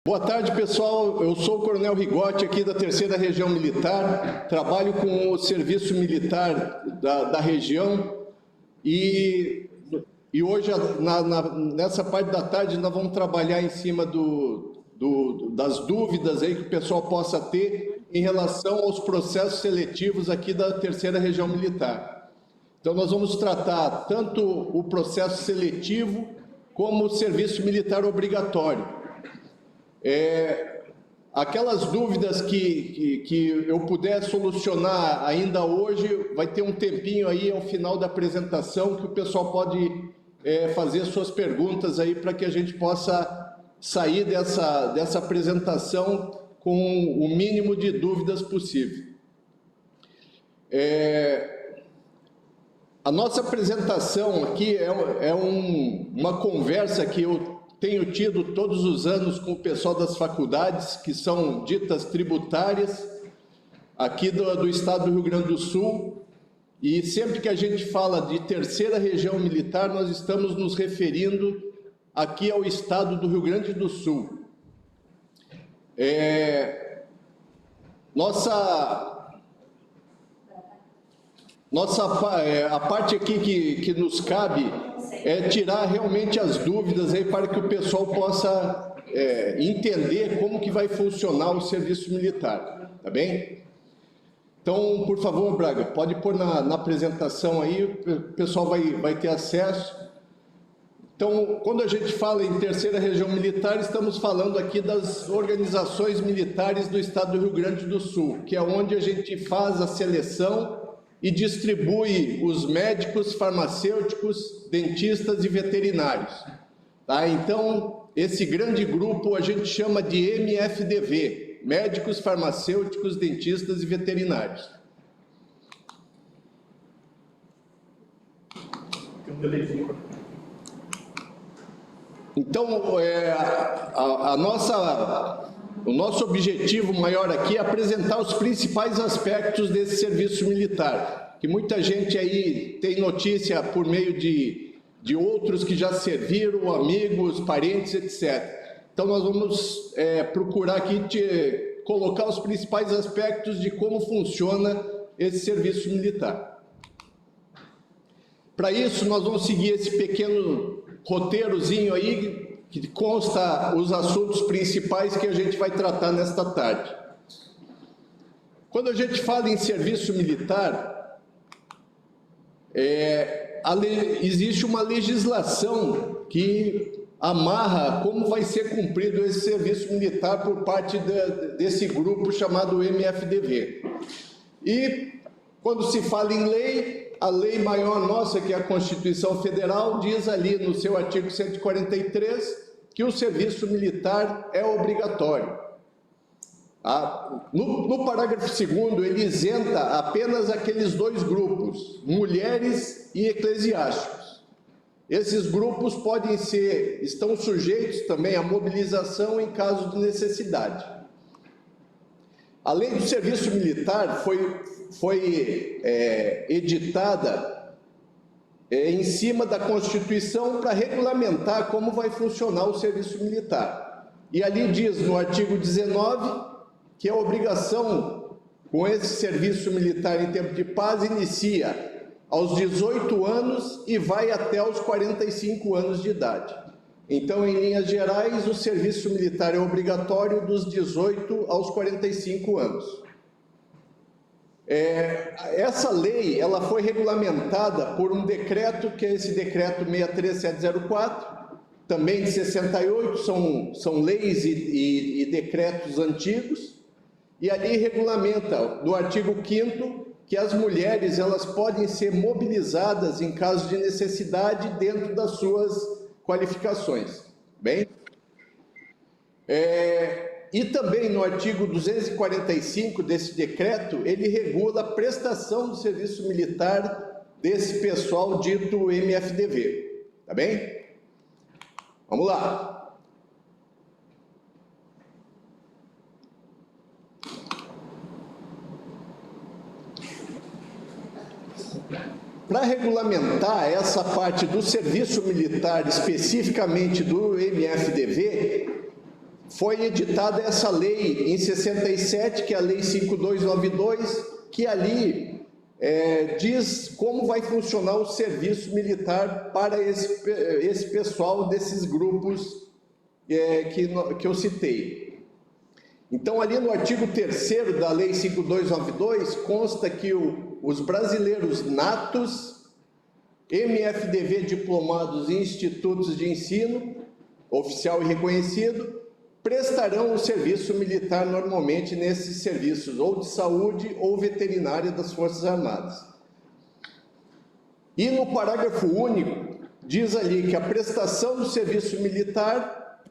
Boa tarde, pessoal. Eu sou o Coronel Rigotti, aqui da 3ª Região Militar. Trabalho com o Serviço Militar da região e hoje, nessa parte da tarde, nós vamos trabalhar em cima das dúvidas aí que o pessoal possa ter em relação aos processos seletivos aqui da 3ª Região Militar. Então, nós vamos tratar tanto o processo seletivo como o serviço militar obrigatório. Aquelas dúvidas que eu puder solucionar ainda hoje, vai ter um tempinho aí ao final da apresentação que o pessoal pode fazer suas perguntas aí para que a gente possa sair dessa apresentação com o mínimo de dúvidas possível. A nossa apresentação aqui é uma conversa que eu tenho tido todos os anos com o pessoal das faculdades, que são ditas tributárias, aqui do estado do Rio Grande do Sul, e sempre que a gente fala de 3ª Região Militar, nós estamos nos referindo aqui ao estado do Rio Grande do Sul. A parte aqui que nos cabe é tirar realmente as dúvidas aí para que o pessoal possa entender como que vai funcionar o serviço militar, tá bem? Então, por favor, Braga, pode pôr na apresentação aí, o pessoal vai ter acesso. Então, quando a gente fala em 3ª Região Militar, estamos falando aqui das organizações militares do estado do Rio Grande do Sul, que é onde a gente faz a seleção e distribui os médicos, farmacêuticos, dentistas e veterinários. Tá? Então, esse grande grupo a gente chama de MFDV, médicos, farmacêuticos, dentistas e veterinários. Então, o nosso objetivo maior aqui é apresentar os principais aspectos desse serviço militar, que muita gente aí tem notícia por meio de outros que já serviram, amigos, parentes, etc. Então, nós vamos procurar aqui colocar os principais aspectos de como funciona esse serviço militar. Para isso, nós vamos seguir esse pequeno roteirozinho aí, que consta os assuntos principais que a gente vai tratar nesta tarde. Quando a gente fala em serviço militar, existe uma legislação que amarra como vai ser cumprido esse serviço militar por parte desse grupo chamado MFDV. E quando se fala em lei, a lei maior nossa, que é a Constituição Federal, diz ali no seu artigo 143 que o serviço militar é obrigatório. No parágrafo 2º, ele isenta apenas aqueles dois grupos, mulheres e eclesiásticos. Esses grupos estão sujeitos também à mobilização em caso de necessidade. A lei do serviço militar foi editada em cima da Constituição para regulamentar como vai funcionar o serviço militar. E ali diz, no artigo 19, que a obrigação com esse serviço militar em tempo de paz inicia aos 18 anos e vai até aos 45 anos de idade. Então, em linhas gerais, o serviço militar é obrigatório dos 18 aos 45 anos. Essa lei ela foi regulamentada por um decreto, que é esse decreto 63704, também de 68, são leis e decretos antigos, e ali regulamenta, no artigo 5º, que as mulheres elas podem ser mobilizadas em caso de necessidade dentro das suas qualificações. Bem? E também no artigo 245 desse decreto, ele regula a prestação do serviço militar desse pessoal dito MFDV. Tá bem? Vamos lá. Para regulamentar essa parte do serviço militar, especificamente do MFDV, foi editada essa lei em 67, que é a Lei 5292, que ali diz como vai funcionar o serviço militar para esse pessoal desses grupos que eu citei. Então, ali no artigo 3º da Lei 5292, consta que os brasileiros natos, MFDV diplomados em institutos de ensino, oficial e reconhecido, prestarão o serviço militar normalmente nesses serviços, ou de saúde ou veterinária das Forças Armadas. E no parágrafo único, diz ali que a prestação do serviço militar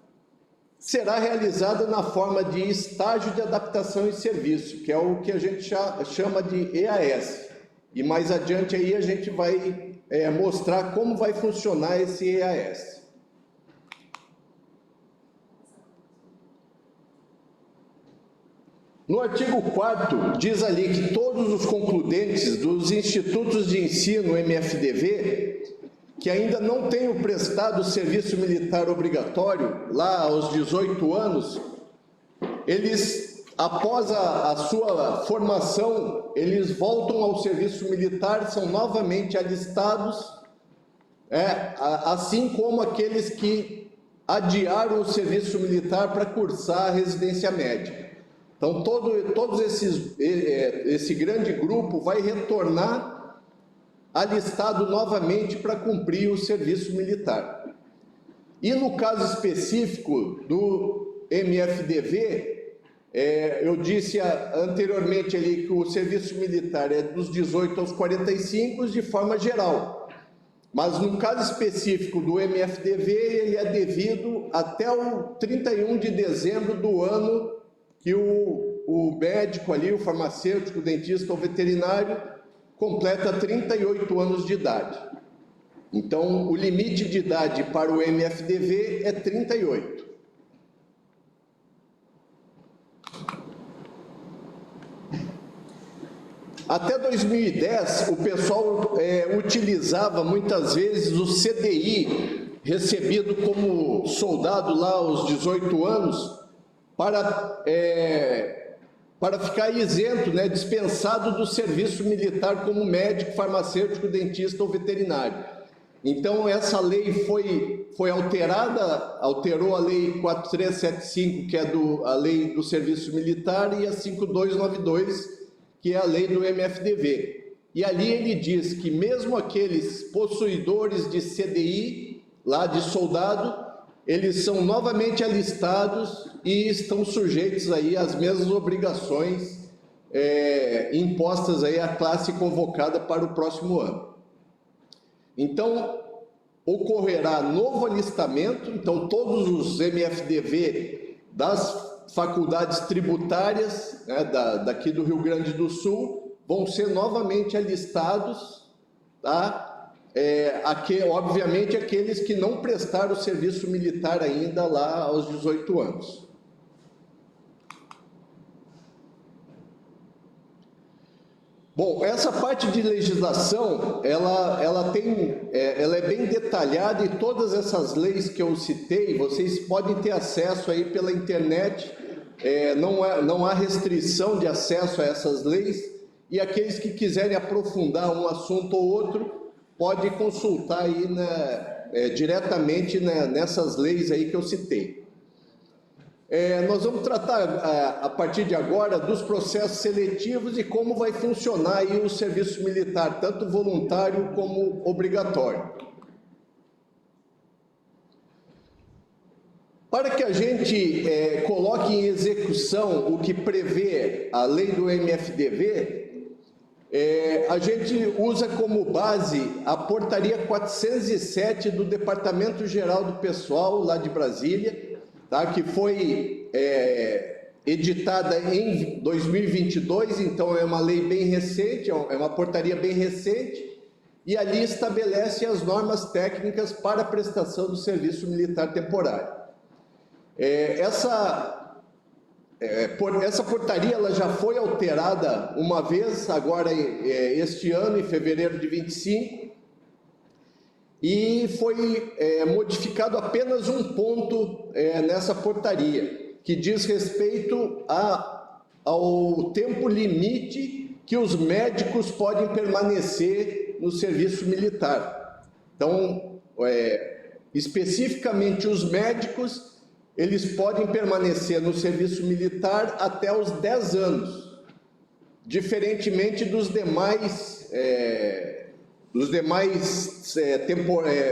será realizada na forma de estágio de adaptação e serviço, que é o que a gente chama de EAS. E mais adiante aí a gente vai mostrar como vai funcionar esse EAS. No artigo 4º, diz ali que todos os concludentes dos institutos de ensino MFDV, que ainda não tenham prestado serviço militar obrigatório, lá aos 18 anos, eles, após a sua formação, eles voltam ao serviço militar, são novamente alistados, assim como aqueles que adiaram o serviço militar para cursar a residência médica. Então, esse grande grupo vai retornar alistado novamente para cumprir o serviço militar. E no caso específico do MFDV, eu disse anteriormente ali que o serviço militar é dos 18 aos 45 de forma geral. Mas no caso específico do MFDV, ele é devido até o 31 de dezembro do ano que o médico ali, o farmacêutico, o dentista ou veterinário, completa 38 anos de idade. Então, o limite de idade para o MFDV é 38. Até 2010, o pessoal utilizava muitas vezes o CDI, recebido como soldado lá aos 18 anos, para ficar isento, dispensado do serviço militar como médico, farmacêutico, dentista ou veterinário. Então, essa lei foi alterada, alterou a Lei 4375, que é a Lei do Serviço Militar, e a 5292, que é a Lei do MFDV. E ali ele diz que mesmo aqueles possuidores de CDI, lá de soldado, eles são novamente alistados e estão sujeitos aí às mesmas obrigações impostas aí à classe convocada para o próximo ano. Então, ocorrerá novo alistamento, então todos os MFDV das faculdades tributárias, daqui do Rio Grande do Sul, vão ser novamente alistados, tá? Obviamente aqueles que não prestaram o serviço militar ainda lá aos 18 anos. Bom, essa parte de legislação, ela é bem detalhada, e todas essas leis que eu citei, vocês podem ter acesso aí pela internet, não há restrição de acesso a essas leis, e aqueles que quiserem aprofundar um assunto ou outro, pode consultar aí diretamente nessas leis aí que eu citei. Nós vamos tratar a partir de agora dos processos seletivos e como vai funcionar aí o serviço militar, tanto voluntário como obrigatório. Para que a gente coloque em execução o que prevê a lei do MFDV, a gente usa como base a portaria 407 do Departamento Geral do Pessoal, lá de Brasília, tá? Que foi editada em 2022, então é uma lei bem recente, é uma portaria bem recente, e ali estabelece as normas técnicas para a prestação do serviço militar temporário. Essa portaria ela já foi alterada uma vez, agora este ano, em fevereiro de 25, e foi modificado apenas um ponto nessa portaria. que diz respeito ao tempo limite que os médicos podem permanecer no serviço militar. Então, especificamente os médicos, eles podem permanecer no serviço militar até os 10 anos, diferentemente dos demais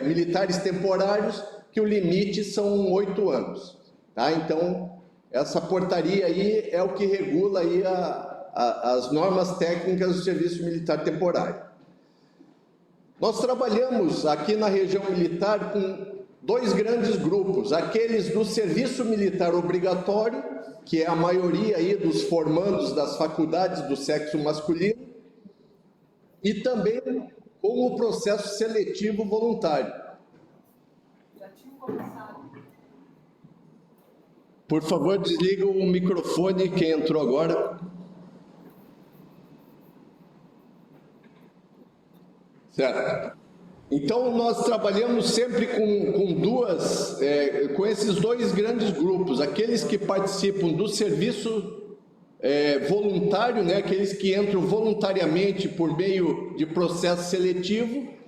militares temporários, que o limite são 8 anos. Tá? Então, essa portaria aí é o que regula aí as normas técnicas do serviço militar temporário. Nós trabalhamos aqui na região militar com 2 grandes grupos, aqueles do serviço militar obrigatório, que é a maioria aí dos formandos das faculdades do sexo masculino, e também com o processo seletivo voluntário. Já tinha começado. Por favor, desliga o microfone, quem entrou agora. Certo. Então, nós trabalhamos sempre com esses 2 grandes grupos, aqueles que participam do serviço voluntário, né, aqueles que entram voluntariamente por meio de processo seletivo,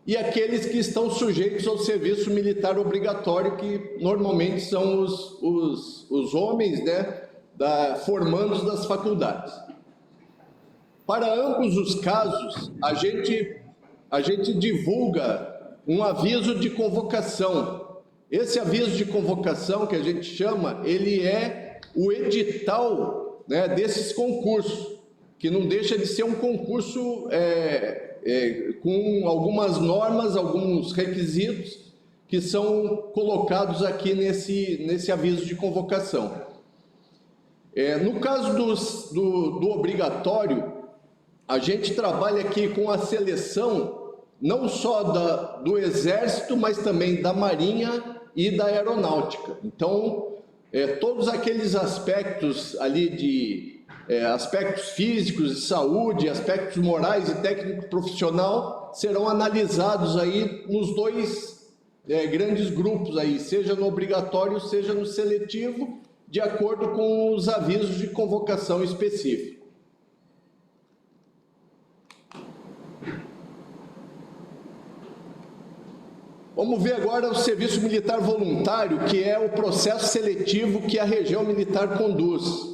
e aqueles que estão sujeitos ao serviço militar obrigatório, que normalmente são os homens, né, formandos das faculdades. Para ambos os casos, a gente divulga um aviso de convocação. Esse aviso de convocação, que a gente chama, ele é o edital, né, desses concursos, que não deixa de ser um concurso com algumas normas, alguns requisitos que são colocados aqui nesse aviso de convocação. No caso do obrigatório, a gente trabalha aqui com a seleção não só do Exército, mas também da Marinha e da Aeronáutica. Então, todos aqueles aspectos ali de aspectos físicos, de saúde, aspectos morais e técnico-profissional serão analisados aí nos 2 grandes grupos aí, seja no obrigatório, seja no seletivo, de acordo com os avisos de convocação específicos. Vamos ver agora o serviço militar voluntário, que é o processo seletivo que a região militar conduz.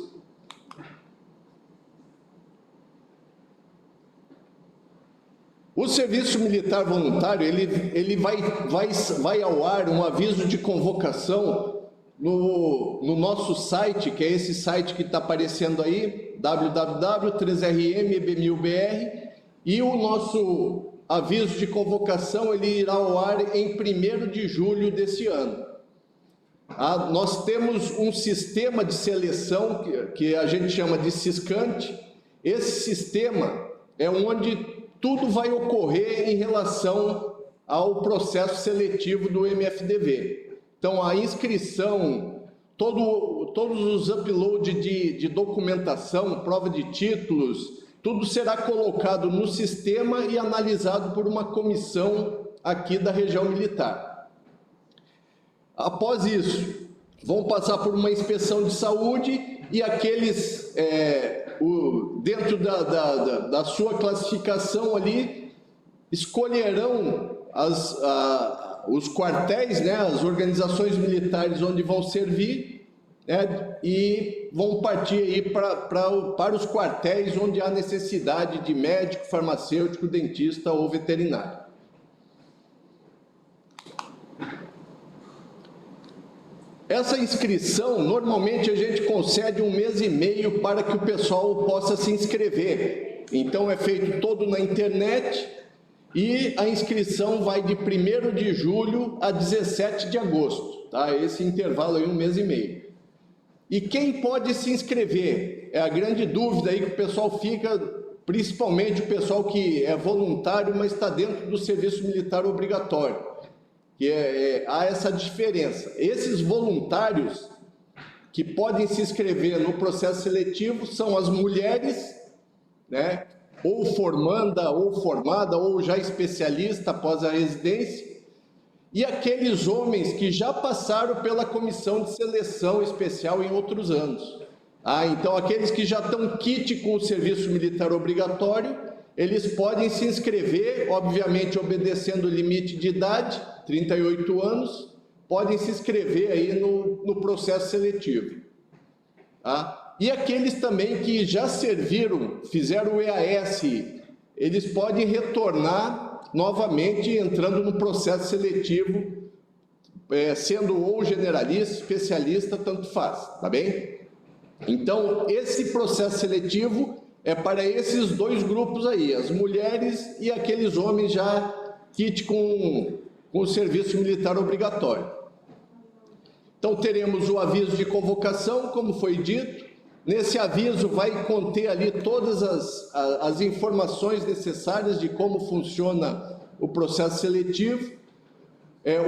O serviço militar voluntário, ele vai ao ar um aviso de convocação no nosso site, que é esse site que está aparecendo aí, www.3rm.ebmilbr, e o nosso aviso de convocação ele irá ao ar em 1º de julho desse ano. Nós temos um sistema de seleção que a gente chama de Siscante. Esse sistema é onde tudo vai ocorrer em relação ao processo seletivo do MFDV. Então, a inscrição, todos os uploads de documentação, prova de títulos, tudo será colocado no sistema e analisado por uma comissão aqui da região militar. Após isso, vão passar por uma inspeção de saúde e aqueles, dentro da sua classificação ali, escolherão os quartéis, né, as organizações militares onde vão servir, né, e vão partir aí para os quartéis onde há necessidade de médico, farmacêutico, dentista ou veterinário. Essa inscrição, normalmente a gente concede 1 mês e meio para que o pessoal possa se inscrever. Então é feito todo na internet e a inscrição vai de 1º de julho a 17 de agosto, tá? Esse intervalo aí 1 mês e meio. E quem pode se inscrever? É a grande dúvida aí que o pessoal fica, principalmente o pessoal que é voluntário, mas está dentro do serviço militar obrigatório. Há essa diferença. Esses voluntários que podem se inscrever no processo seletivo são as mulheres, né, ou formanda, ou formada, ou já especialista após a residência, e aqueles homens que já passaram pela comissão de seleção especial em outros anos. Então, aqueles que já estão quite com o serviço militar obrigatório, eles podem se inscrever, obviamente obedecendo o limite de idade, 38 anos, podem se inscrever aí no processo seletivo. E aqueles também que já serviram, fizeram o EAS, eles podem retornar novamente entrando no processo seletivo, sendo ou generalista, especialista, tanto faz, tá bem? Então, esse processo seletivo é para esses dois grupos aí, as mulheres e aqueles homens já quite com o serviço militar obrigatório. Então, teremos o aviso de convocação, como foi dito. Nesse aviso vai conter ali todas as informações necessárias de como funciona o processo seletivo.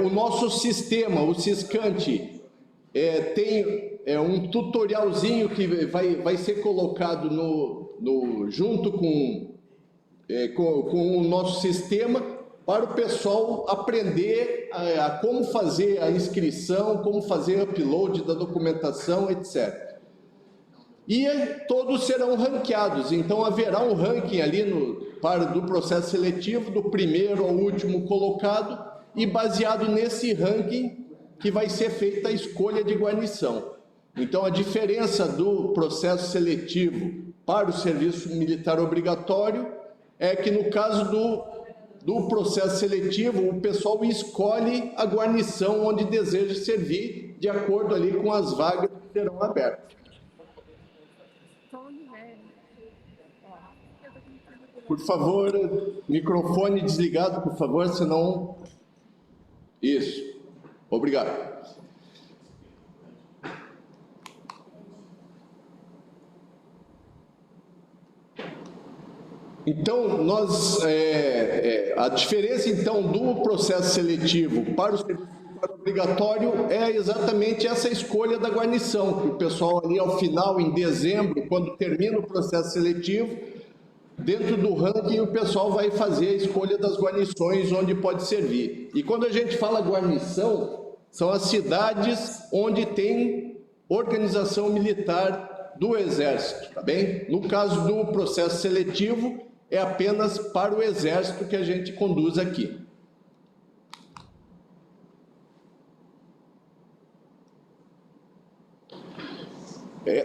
O nosso sistema, o Siscante, tem um tutorialzinho que vai ser colocado junto com o nosso sistema, para o pessoal aprender a como fazer a inscrição, como fazer upload da documentação, etc. E todos serão ranqueados, então haverá um ranking ali do processo seletivo, do primeiro ao último colocado, e baseado nesse ranking que vai ser feita a escolha de guarnição. Então, a diferença do processo seletivo para o serviço militar obrigatório é que, no caso do processo seletivo, o pessoal escolhe a guarnição onde deseja servir, de acordo ali com as vagas que serão abertas. Por favor, microfone desligado, por favor, senão... Isso. Obrigado. Então, a diferença, então, do processo seletivo para o serviço militar obrigatório é exatamente essa escolha da guarnição, que o pessoal ali, ao final, em dezembro, quando termina o processo seletivo, dentro do ranking, o pessoal vai fazer a escolha das guarnições onde pode servir. E quando a gente fala guarnição, são as cidades onde tem organização militar do Exército, tá bem? No caso do processo seletivo, é apenas para o Exército que a gente conduz aqui.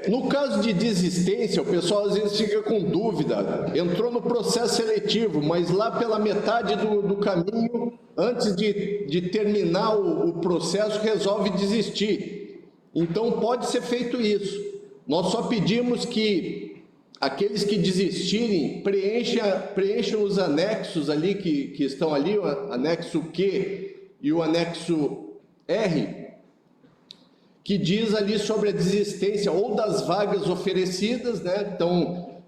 No caso de desistência, o pessoal às vezes fica com dúvida, entrou no processo seletivo, mas lá pela metade do caminho, antes de terminar o processo, resolve desistir. Então pode ser feito isso. Nós só pedimos que aqueles que desistirem preencham os anexos ali que estão ali, o anexo Q e o anexo R, que diz ali sobre a desistência ou das vagas oferecidas, né? Então,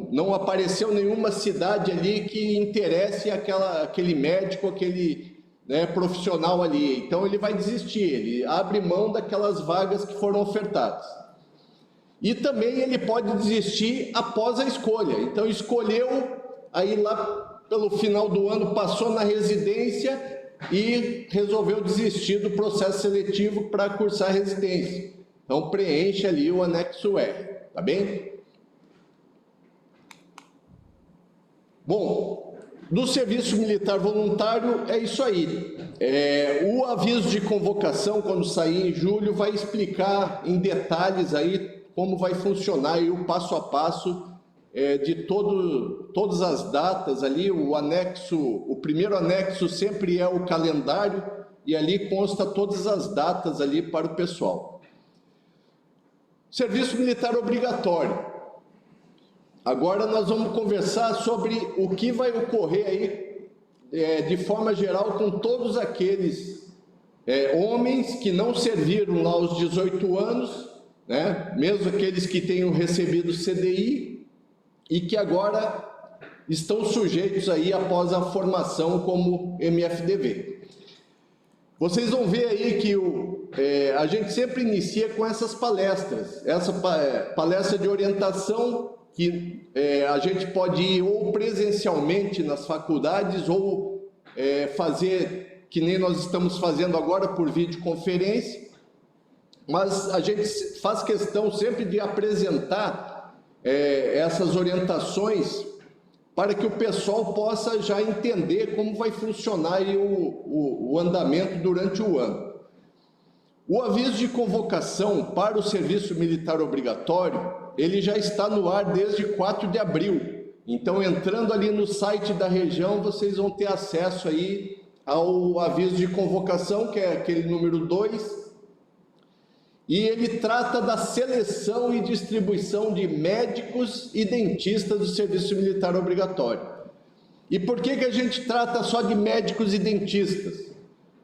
não apareceu nenhuma cidade ali que interesse aquele médico, aquele profissional ali. Então, ele vai desistir, ele abre mão daquelas vagas que foram ofertadas. E também ele pode desistir após a escolha. Então, escolheu, aí lá pelo final do ano, passou na residência e resolveu desistir do processo seletivo para cursar residência. Então, preenche ali o anexo R, tá bem? Bom, do serviço militar voluntário é isso aí. O aviso de convocação, quando sair em julho, vai explicar em detalhes aí como vai funcionar aí o passo a passo de todas as datas ali. O primeiro anexo sempre é o calendário e ali consta todas as datas ali para o pessoal. Serviço militar obrigatório. Agora nós vamos conversar sobre o que vai ocorrer aí de forma geral com todos aqueles homens que não serviram lá aos 18 anos, né? Mesmo aqueles que tenham recebido CDI, e que agora estão sujeitos aí após a formação como MFDV. Vocês vão ver aí que a gente sempre inicia com essas palestras, essa palestra de orientação que a gente pode ir ou presencialmente nas faculdades ou fazer que nem nós estamos fazendo agora por videoconferência, mas a gente faz questão sempre de apresentar essas orientações para que o pessoal possa já entender como vai funcionar aí o andamento durante o ano. O aviso de convocação para o serviço militar obrigatório, ele já está no ar desde 4 de abril. Então, entrando ali no site da região, vocês vão ter acesso aí ao aviso de convocação, que é aquele número 2, e ele trata da seleção e distribuição de médicos e dentistas do serviço militar obrigatório. E por que a gente trata só de médicos e dentistas?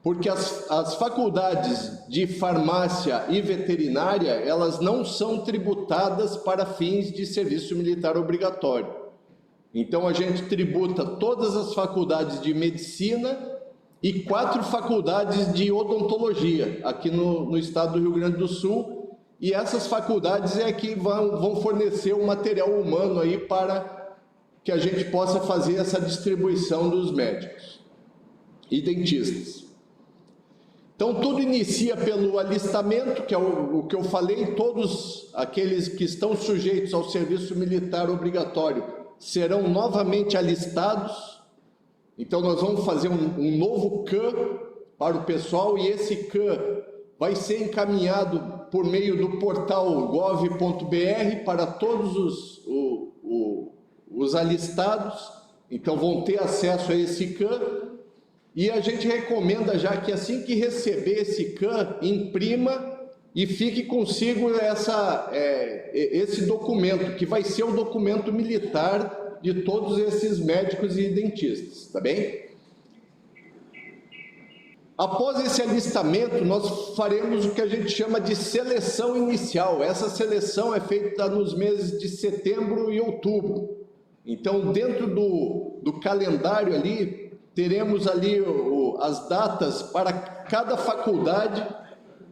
Porque as faculdades de farmácia e veterinária, elas não são tributadas para fins de serviço militar obrigatório. Então, a gente tributa todas as faculdades de medicina e 4 faculdades de odontologia, aqui no estado do Rio Grande do Sul, e essas faculdades é que vão fornecer o material humano aí para que a gente possa fazer essa distribuição dos médicos e dentistas. Então, tudo inicia pelo alistamento, que é o que eu falei, todos aqueles que estão sujeitos ao serviço militar obrigatório serão novamente alistados. Então, nós vamos fazer um novo CAN para o pessoal, e esse CAN vai ser encaminhado por meio do portal gov.br para todos os alistados. Então, vão ter acesso a esse CAN, e a gente recomenda já que assim que receber esse CAN, imprima e fique consigo esse documento, que vai ser o documento militar de todos esses médicos e dentistas, tá bem? Após esse alistamento, nós faremos o que a gente chama de seleção inicial. Essa seleção é feita nos meses de setembro e outubro. Então, dentro do calendário ali, teremos ali as datas para cada faculdade,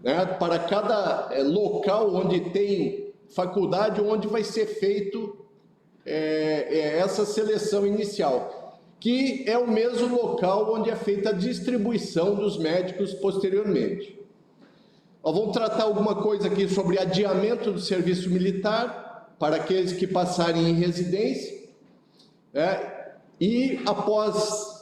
né, para cada local onde tem faculdade, onde vai ser feito essa seleção inicial, que é o mesmo local onde é feita a distribuição dos médicos posteriormente. Nós vamos tratar alguma coisa aqui sobre adiamento do serviço militar para aqueles que passarem em residência, e após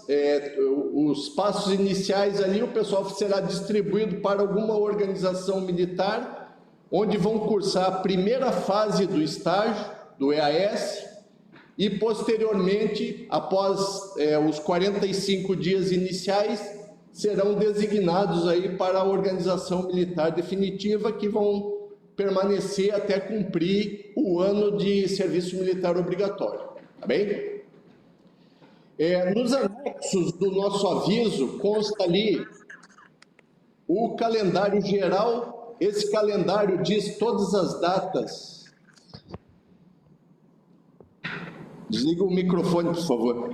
os passos iniciais ali, o pessoal será distribuído para alguma organização militar, onde vão cursar a primeira fase do estágio, do EAS, e posteriormente, após os 45 dias iniciais, serão designados aí para a organização militar definitiva, que vão permanecer até cumprir o ano de serviço militar obrigatório, tá bem? Nos anexos do nosso aviso consta ali o calendário geral. Esse calendário diz todas as datas. Desliga o microfone, por favor.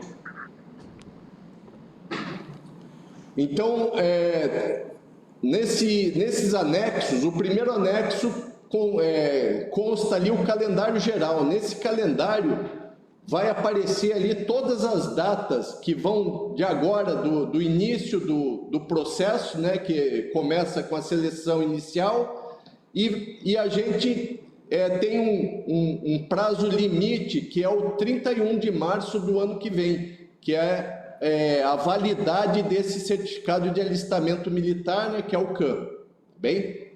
Então, nesses anexos, o primeiro anexo consta ali o calendário geral. Nesse calendário vai aparecer ali todas as datas que vão de agora, do início do processo, né, que começa com a seleção inicial, e a gente tem um prazo limite, que é o 31 de março do ano que vem, que é a validade desse certificado de alistamento militar, né, que é o CAN, bem?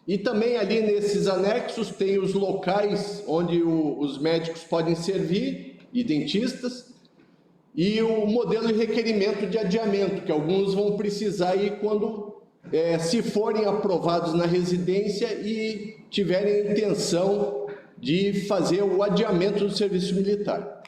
E também ali nesses anexos tem os locais onde os médicos podem servir, e dentistas, e o modelo de requerimento de adiamento, que alguns vão precisar aí quando se forem aprovados na residência e tiverem a intenção de fazer o adiamento do serviço militar.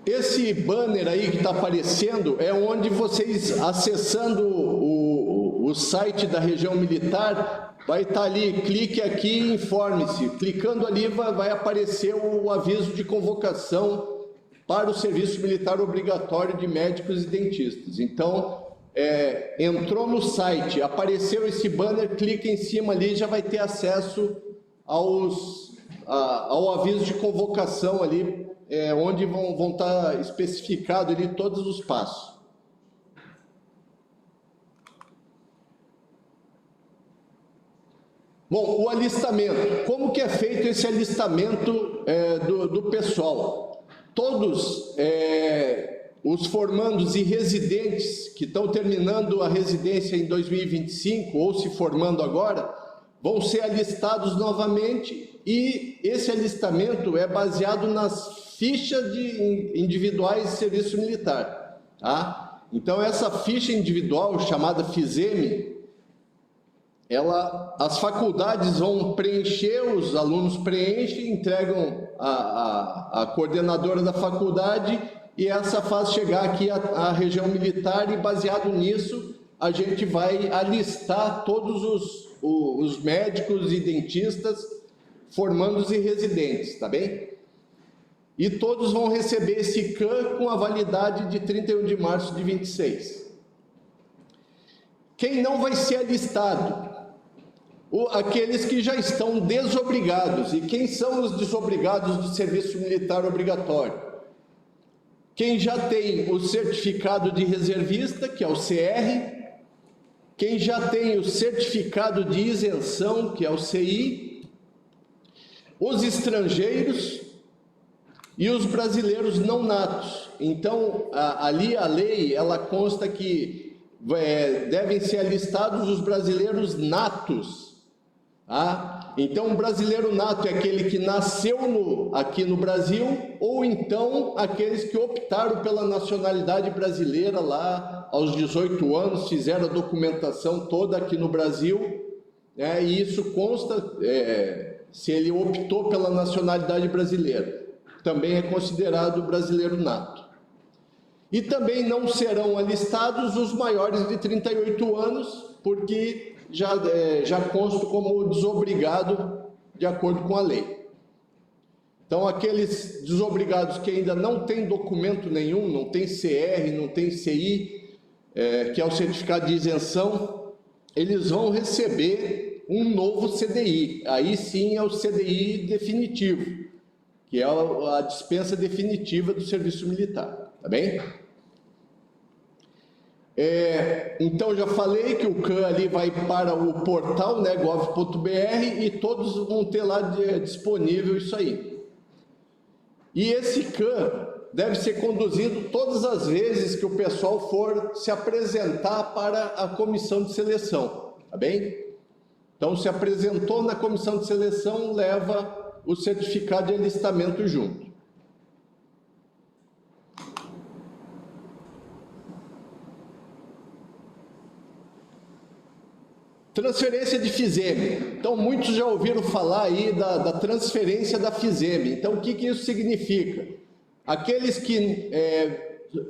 Esse banner aí que está aparecendo é onde vocês, acessando o site da região militar, vai estar ali, clique aqui e informe-se. Clicando ali vai aparecer o aviso de convocação para o serviço militar obrigatório de médicos e dentistas. Então, entrou no site, apareceu esse banner, clica em cima ali e já vai ter acesso ao aviso de convocação ali onde vão estar especificados ali todos os passos. Bom, o alistamento. Como que é feito esse alistamento do pessoal? Todos os formandos e residentes que estão terminando a residência em 2025 ou se formando agora, vão ser alistados novamente, e esse alistamento é baseado nas fichas individuais de serviço militar. Tá? Então, essa ficha individual, chamada FISEMI, as faculdades vão preencher, os alunos preenchem, entregam a coordenadora da faculdade, e essa faz chegar aqui à região militar, e baseado nisso, a gente vai alistar todos os médicos e dentistas, formandos e residentes, tá bem? E todos vão receber esse CAN com a validade de 31 de março de 26. Quem não vai ser alistado? Aqueles que já estão desobrigados. E quem são os desobrigados do serviço militar obrigatório? Quem já tem o certificado de reservista, que é o CR, quem já tem o certificado de isenção, que é o CI, os estrangeiros e os brasileiros não natos. Então, ali a lei, ela consta que devem ser alistados os brasileiros natos. Tá? Então, o brasileiro nato é aquele que nasceu aqui no Brasil, ou então aqueles que optaram pela nacionalidade brasileira lá aos 18 anos, fizeram a documentação toda aqui no Brasil, e isso consta, se ele optou pela nacionalidade brasileira, também é considerado brasileiro nato. E também não serão alistados os maiores de 38 anos, porque já consta como desobrigado de acordo com a lei. Então, aqueles desobrigados que ainda não têm documento nenhum, não tem CR, não tem CI, que é o certificado de isenção, eles vão receber um novo CDI. Aí sim é o CDI definitivo, que é a dispensa definitiva do serviço militar, tá bem? Então, já falei que o CAN ali vai para o portal, né, gov.br, e todos vão ter lá disponível isso aí. E esse CAN deve ser conduzido todas as vezes que o pessoal for se apresentar para a comissão de seleção, tá bem? Então, se apresentou na comissão de seleção, leva o certificado de alistamento junto. Transferência de FISEMI. Então, muitos já ouviram falar aí da transferência da FISEMI. Então, o que isso significa? Aqueles que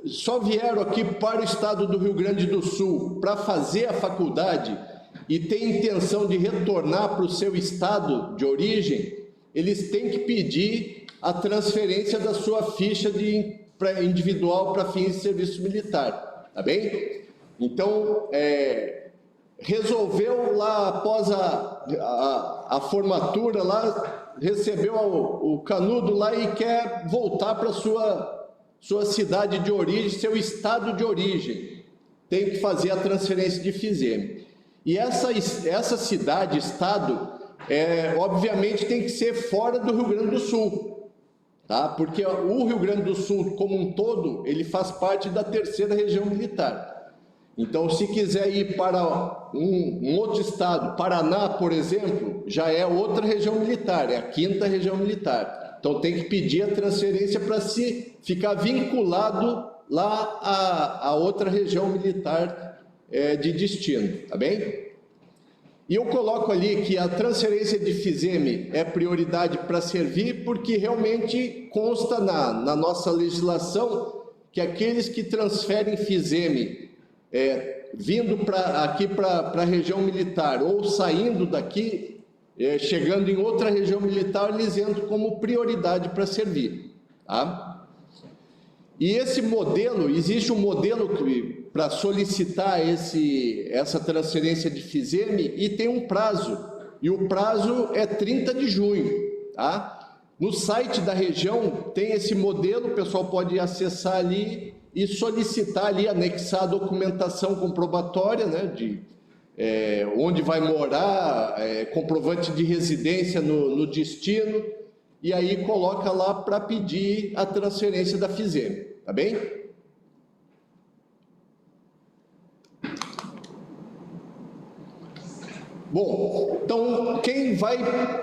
só vieram aqui para o estado do Rio Grande do Sul para fazer a faculdade e têm intenção de retornar para o seu estado de origem, eles têm que pedir a transferência da sua ficha individual para fins de serviço militar, tá bem? Então, resolveu lá após a formatura lá, recebeu o canudo lá e quer voltar para sua cidade de origem, seu estado de origem, tem que fazer a transferência de FISEMI. E essa cidade, estado, obviamente tem que ser fora do Rio Grande do Sul, tá? Porque o Rio Grande do Sul como um todo, ele faz parte da 3ª região militar. Então, se quiser ir para um outro estado, Paraná, por exemplo, já é outra região militar, é a 5ª região militar. Então, tem que pedir a transferência para se ficar vinculado lá a outra região militar de destino, tá bem? E eu coloco ali que a transferência de FISEMI é prioridade para servir, porque realmente consta na nossa legislação que aqueles que transferem FISEMI vindo aqui para a região militar ou saindo daqui, chegando em outra região militar, eles entram como prioridade para servir, tá? E esse modelo, existe um modelo para solicitar essa transferência de FISEMI e tem um prazo, e o prazo é 30 de junho, tá? No site da região tem esse modelo, o pessoal pode acessar ali e solicitar ali, anexar a documentação comprobatória, né, de onde vai morar, comprovante de residência no destino, e aí coloca lá para pedir a transferência da FISEME, tá bem? Bom, então quem vai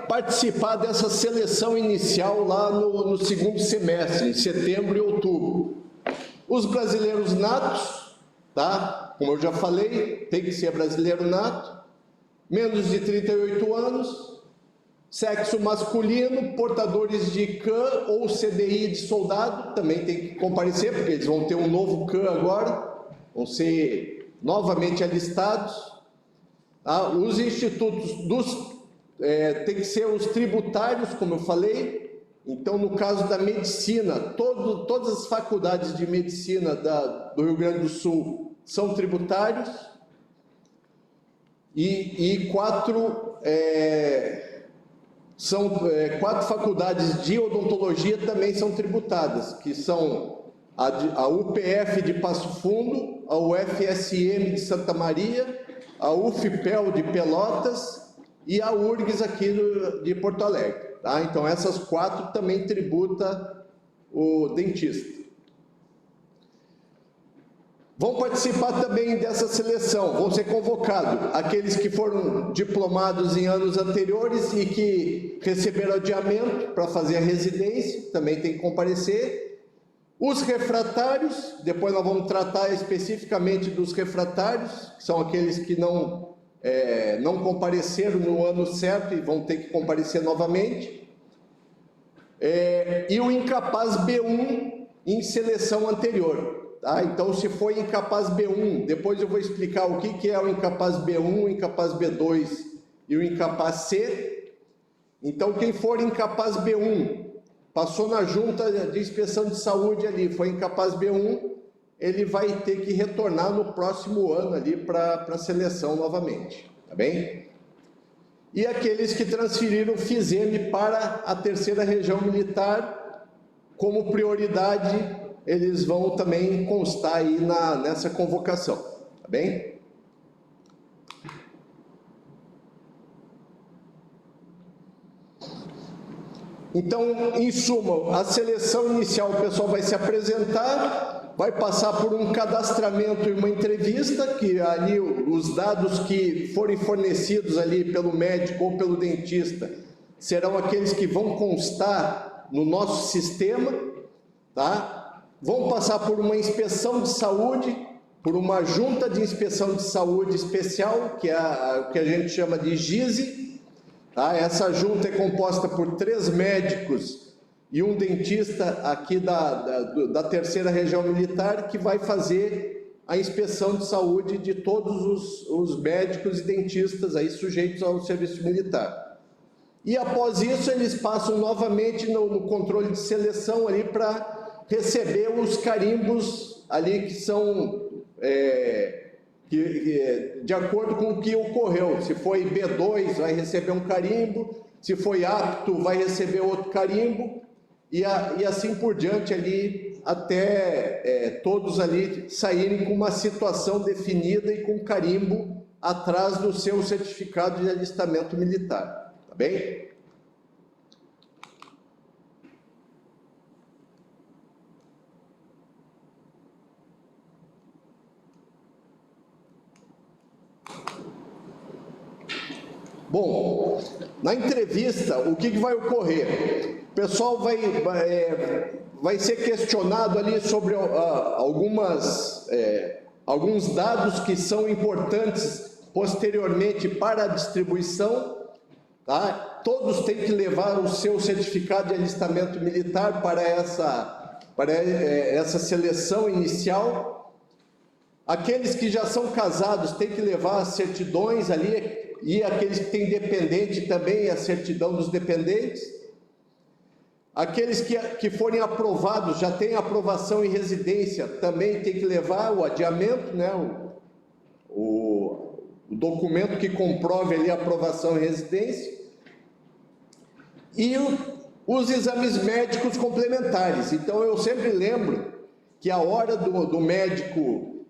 participar dessa seleção inicial lá no segundo semestre, em setembro e outubro? Os brasileiros natos, tá? Como eu já falei, tem que ser brasileiro nato, menos de 38 anos, sexo masculino, portadores de CAN ou CDI de soldado, também tem que comparecer, porque eles vão ter um novo CAN agora, vão ser novamente alistados. Os institutos tem que ser os tributários, como eu falei. Então, no caso da medicina, todas as faculdades de medicina do Rio Grande do Sul são tributários. E quatro faculdades de odontologia também são tributadas, que são a UPF de Passo Fundo, a UFSM de Santa Maria, a UFPEL de Pelotas e a URGS aqui de Porto Alegre. Tá? Então, essas quatro também tributa o dentista. Vão participar também dessa seleção, vão ser convocados aqueles que foram diplomados em anos anteriores e que receberam adiamento para fazer a residência, também tem que comparecer. Os refratários, depois nós vamos tratar especificamente dos refratários, que são aqueles que não compareceram no ano certo e vão ter que comparecer novamente. E o incapaz B1 em seleção anterior. Tá? Então, se foi incapaz B1, depois eu vou explicar o que é o incapaz B1, o incapaz B2 e o incapaz C. Então, quem for incapaz B1, passou na junta de inspeção de saúde ali, foi incapaz B1, ele vai ter que retornar no próximo ano ali para a seleção novamente, tá bem? E aqueles que transferiram FISEME para a terceira região militar, como prioridade, eles vão também constar aí nessa convocação, tá bem? Então, em suma, a seleção inicial, o pessoal vai se apresentar, vai passar por um cadastramento e uma entrevista, que ali os dados que forem fornecidos ali pelo médico ou pelo dentista serão aqueles que vão constar no nosso sistema, tá? Vão passar por uma inspeção de saúde, por uma junta de inspeção de saúde especial, que é o que a gente chama de GISE. Tá? Essa junta é composta por 3 médicos e um dentista aqui da terceira região militar, que vai fazer a inspeção de saúde de todos os médicos e dentistas aí sujeitos ao serviço militar. E após isso, eles passam novamente no controle de seleção ali para receber os carimbos ali que são de acordo com o que ocorreu. Se foi B2, vai receber um carimbo, se foi apto, vai receber outro carimbo, e assim por diante ali, até todos ali saírem com uma situação definida e com carimbo atrás do seu certificado de alistamento militar, tá bem? Bom, na entrevista, o que vai ocorrer? O pessoal vai ser questionado ali sobre alguns dados que são importantes posteriormente para a distribuição. Tá? Todos têm que levar o seu certificado de alistamento militar para essa seleção inicial. Aqueles que já são casados têm que levar as certidões ali, e aqueles que têm dependente também, a certidão dos dependentes. Aqueles que forem aprovados, já têm aprovação em residência, também tem que levar o adiamento, né? O documento que comprove ali a aprovação em residência. E os exames médicos complementares. Então, eu sempre lembro que a hora do médico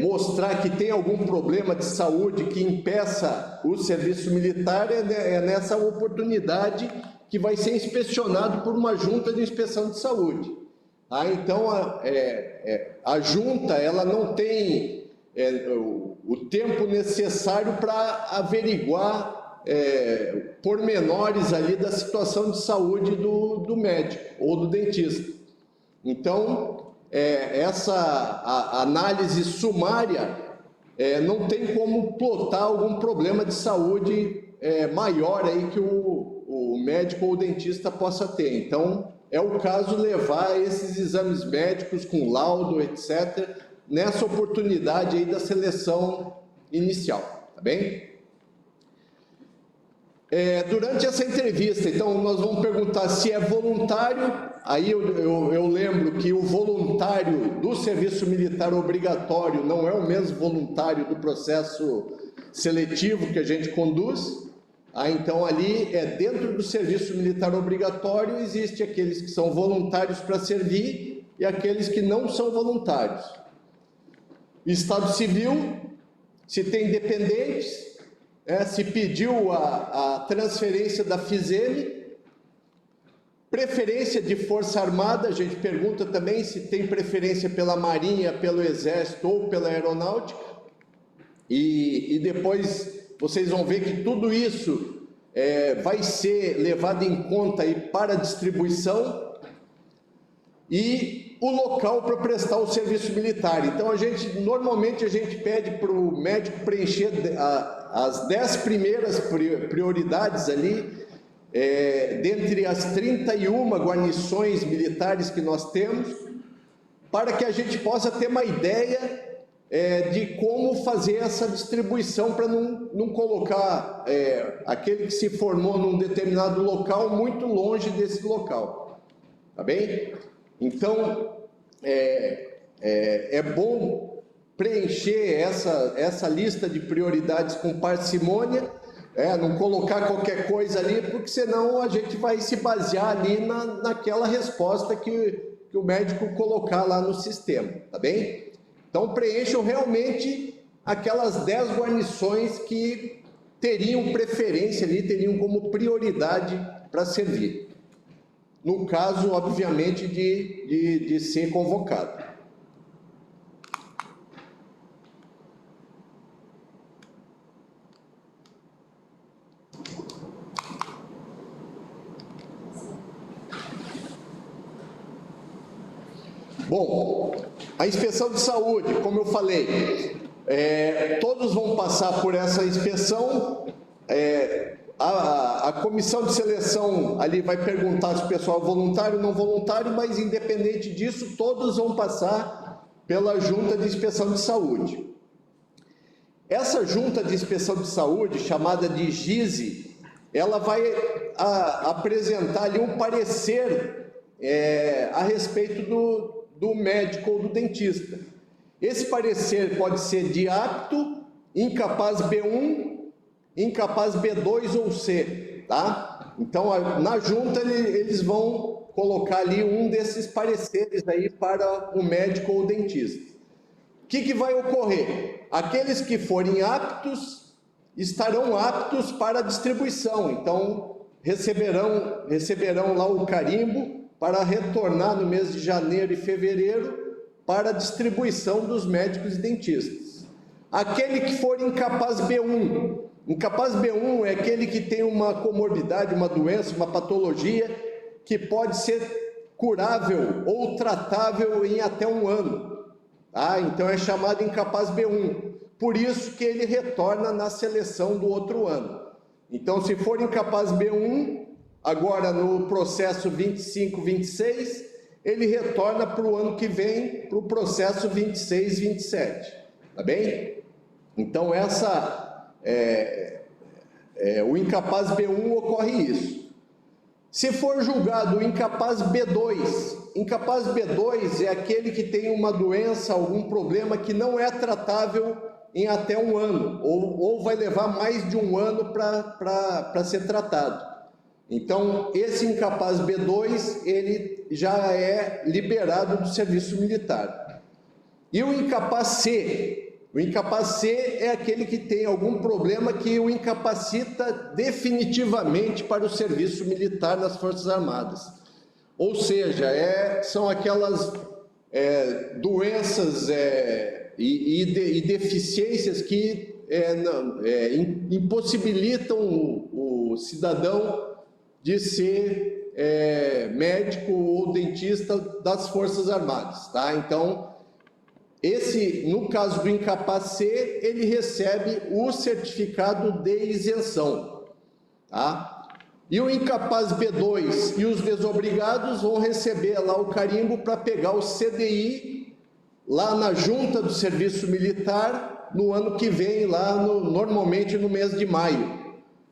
mostrar que tem algum problema de saúde que impeça o serviço militar é nessa oportunidade que vai ser inspecionado por uma junta de inspeção de saúde. Então, a junta ela não tem o tempo necessário para averiguar pormenores ali da situação de saúde do médico ou do dentista. Então, essa análise sumária não tem como plotar algum problema de saúde maior aí que o médico ou o dentista possa ter. Então, é o caso levar esses exames médicos com laudo, etc., nessa oportunidade aí da seleção inicial, tá bem? Durante essa entrevista, então, nós vamos perguntar se é voluntário. Aí eu lembro que o voluntário do serviço militar obrigatório não é o mesmo voluntário do processo seletivo que a gente conduz. Então, ali, dentro do serviço militar obrigatório, existe aqueles que são voluntários para servir e aqueles que não são voluntários. Estado civil, se tem dependentes, se pediu a transferência da FISEME, preferência de Força Armada, a gente pergunta também se tem preferência pela Marinha, pelo Exército ou pela Aeronáutica, e depois vocês vão ver que tudo isso vai ser levado em conta aí para distribuição, e o local para prestar o serviço militar. Então, normalmente a gente pede para o médico preencher as 10 primeiras prioridades ali, dentre as 31 guarnições militares que nós temos, para que a gente possa ter uma ideia de como fazer essa distribuição, para não colocar aquele que se formou num determinado local muito longe desse local, tá bem? Então, é bom preencher essa lista de prioridades com parcimônia, não colocar qualquer coisa ali, porque senão a gente vai se basear ali naquela resposta que o médico colocar lá no sistema, tá bem? Então, preencham realmente aquelas 10 guarnições que teriam preferência ali, teriam como prioridade para servir. No caso, obviamente, de ser convocado. Bom, a inspeção de saúde, como eu falei, todos vão passar por essa inspeção. A comissão de seleção ali vai perguntar se o pessoal é voluntário ou não voluntário, mas independente disso, todos vão passar pela junta de inspeção de saúde. Essa junta de inspeção de saúde, chamada de JISE, ela vai apresentar ali um parecer a respeito do médico ou do dentista. Esse parecer pode ser de apto, incapaz B1, incapaz B2 ou C, tá? Então, na junta, eles vão colocar ali um desses pareceres aí para o médico ou o dentista. O que vai ocorrer? Aqueles que forem aptos, estarão aptos para a distribuição. Então, receberão lá o carimbo para retornar no mês de janeiro e fevereiro para a distribuição dos médicos e dentistas. Aquele que for incapaz B1, incapaz B1 é aquele que tem uma comorbidade, uma doença, uma patologia que pode ser curável ou tratável em até 1 ano. Então é chamado incapaz B1. Por isso que ele retorna na seleção do outro ano. Então, se for incapaz B1, agora no processo 25-26, ele retorna para o ano que vem, para o processo 26-27. Tá bem? Então, o incapaz B1 ocorre isso. Se for julgado o incapaz B2 é aquele que tem uma doença, algum problema que não é tratável em até 1 ano, ou vai levar mais de 1 ano para ser tratado. Então, esse incapaz B2, ele já é liberado do serviço militar. E o incapaz C? O incapaz C é aquele que tem algum problema que o incapacita definitivamente para o serviço militar nas Forças Armadas. Ou seja, são aquelas doenças e deficiências que impossibilitam o cidadão de ser médico ou dentista das Forças Armadas, tá? Então, no caso do incapaz C, ele recebe o certificado de isenção, tá? E o incapaz B2 e os desobrigados vão receber lá o carimbo para pegar o CDI lá na junta do serviço militar no ano que vem, lá normalmente no mês de maio.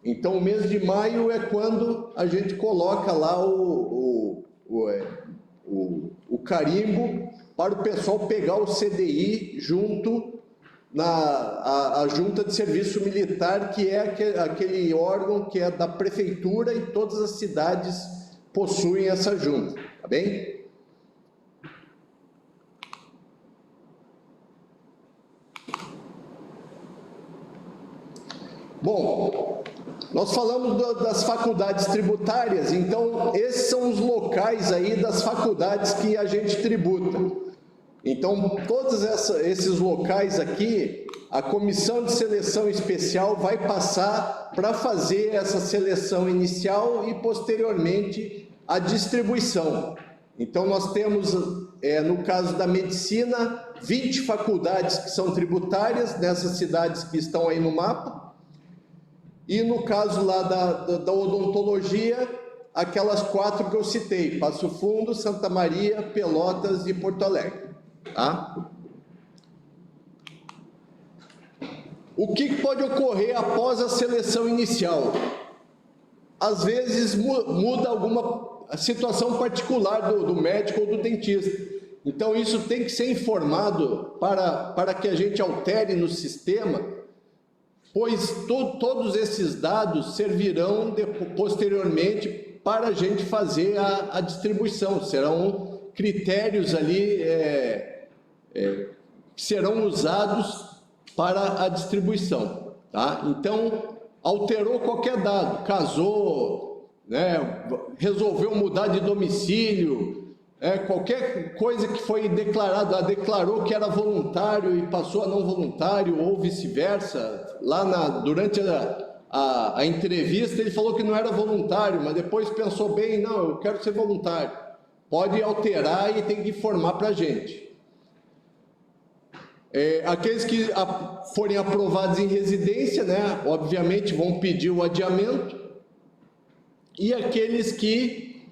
Então, o mês de maio é quando a gente coloca lá o carimbo para o pessoal pegar o CDI junto a junta de serviço militar, que é aquele órgão que é da prefeitura, e todas as cidades possuem essa junta, tá bem? Bom, nós falamos das faculdades tributárias, então esses são os locais aí das faculdades que a gente tributa. Então, todos esses locais aqui, a comissão de seleção especial vai passar para fazer essa seleção inicial e, posteriormente, a distribuição. Então, nós temos, no caso da medicina, 20 faculdades que são tributárias, nessas cidades que estão aí no mapa. E no caso lá da odontologia, aquelas 4 que eu citei: Passo Fundo, Santa Maria, Pelotas e Porto Alegre. Tá? O que pode ocorrer após a seleção inicial? Às vezes muda alguma situação particular do médico ou do dentista. Então isso tem que ser informado para que a gente altere no sistema, pois todos esses dados servirão posteriormente para a gente fazer a distribuição. Serão critérios ali que serão usados para a distribuição, tá? Então, alterou qualquer dado, casou, né, resolveu mudar de domicílio, qualquer coisa que foi declarada, declarou que era voluntário e passou a não voluntário, ou vice-versa. Lá durante a entrevista ele falou que não era voluntário, mas depois pensou bem: não, eu quero ser voluntário. Pode alterar e tem que informar para a gente. Aqueles que forem aprovados em residência, né, obviamente vão pedir o adiamento, e aqueles que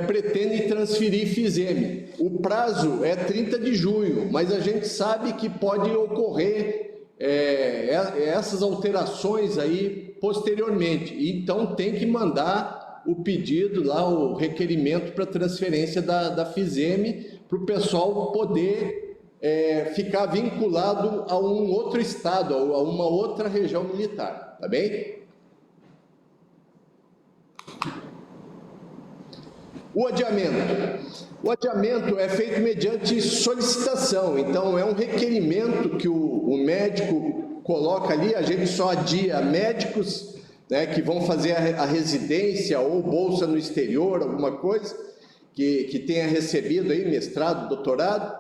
pretendem transferir FISEME. O prazo é 30 de junho, mas a gente sabe que pode ocorrer essas alterações aí posteriormente, então tem que mandar o pedido lá, o requerimento para transferência da FISEME, para o pessoal poder ficar vinculado a um outro estado, a uma outra região militar, tá bem? O adiamento. O adiamento é feito mediante solicitação, então é um requerimento que o médico coloca ali. A gente só adia médicos, né, que vão fazer a residência ou bolsa no exterior, alguma coisa, que tenha recebido aí mestrado, doutorado,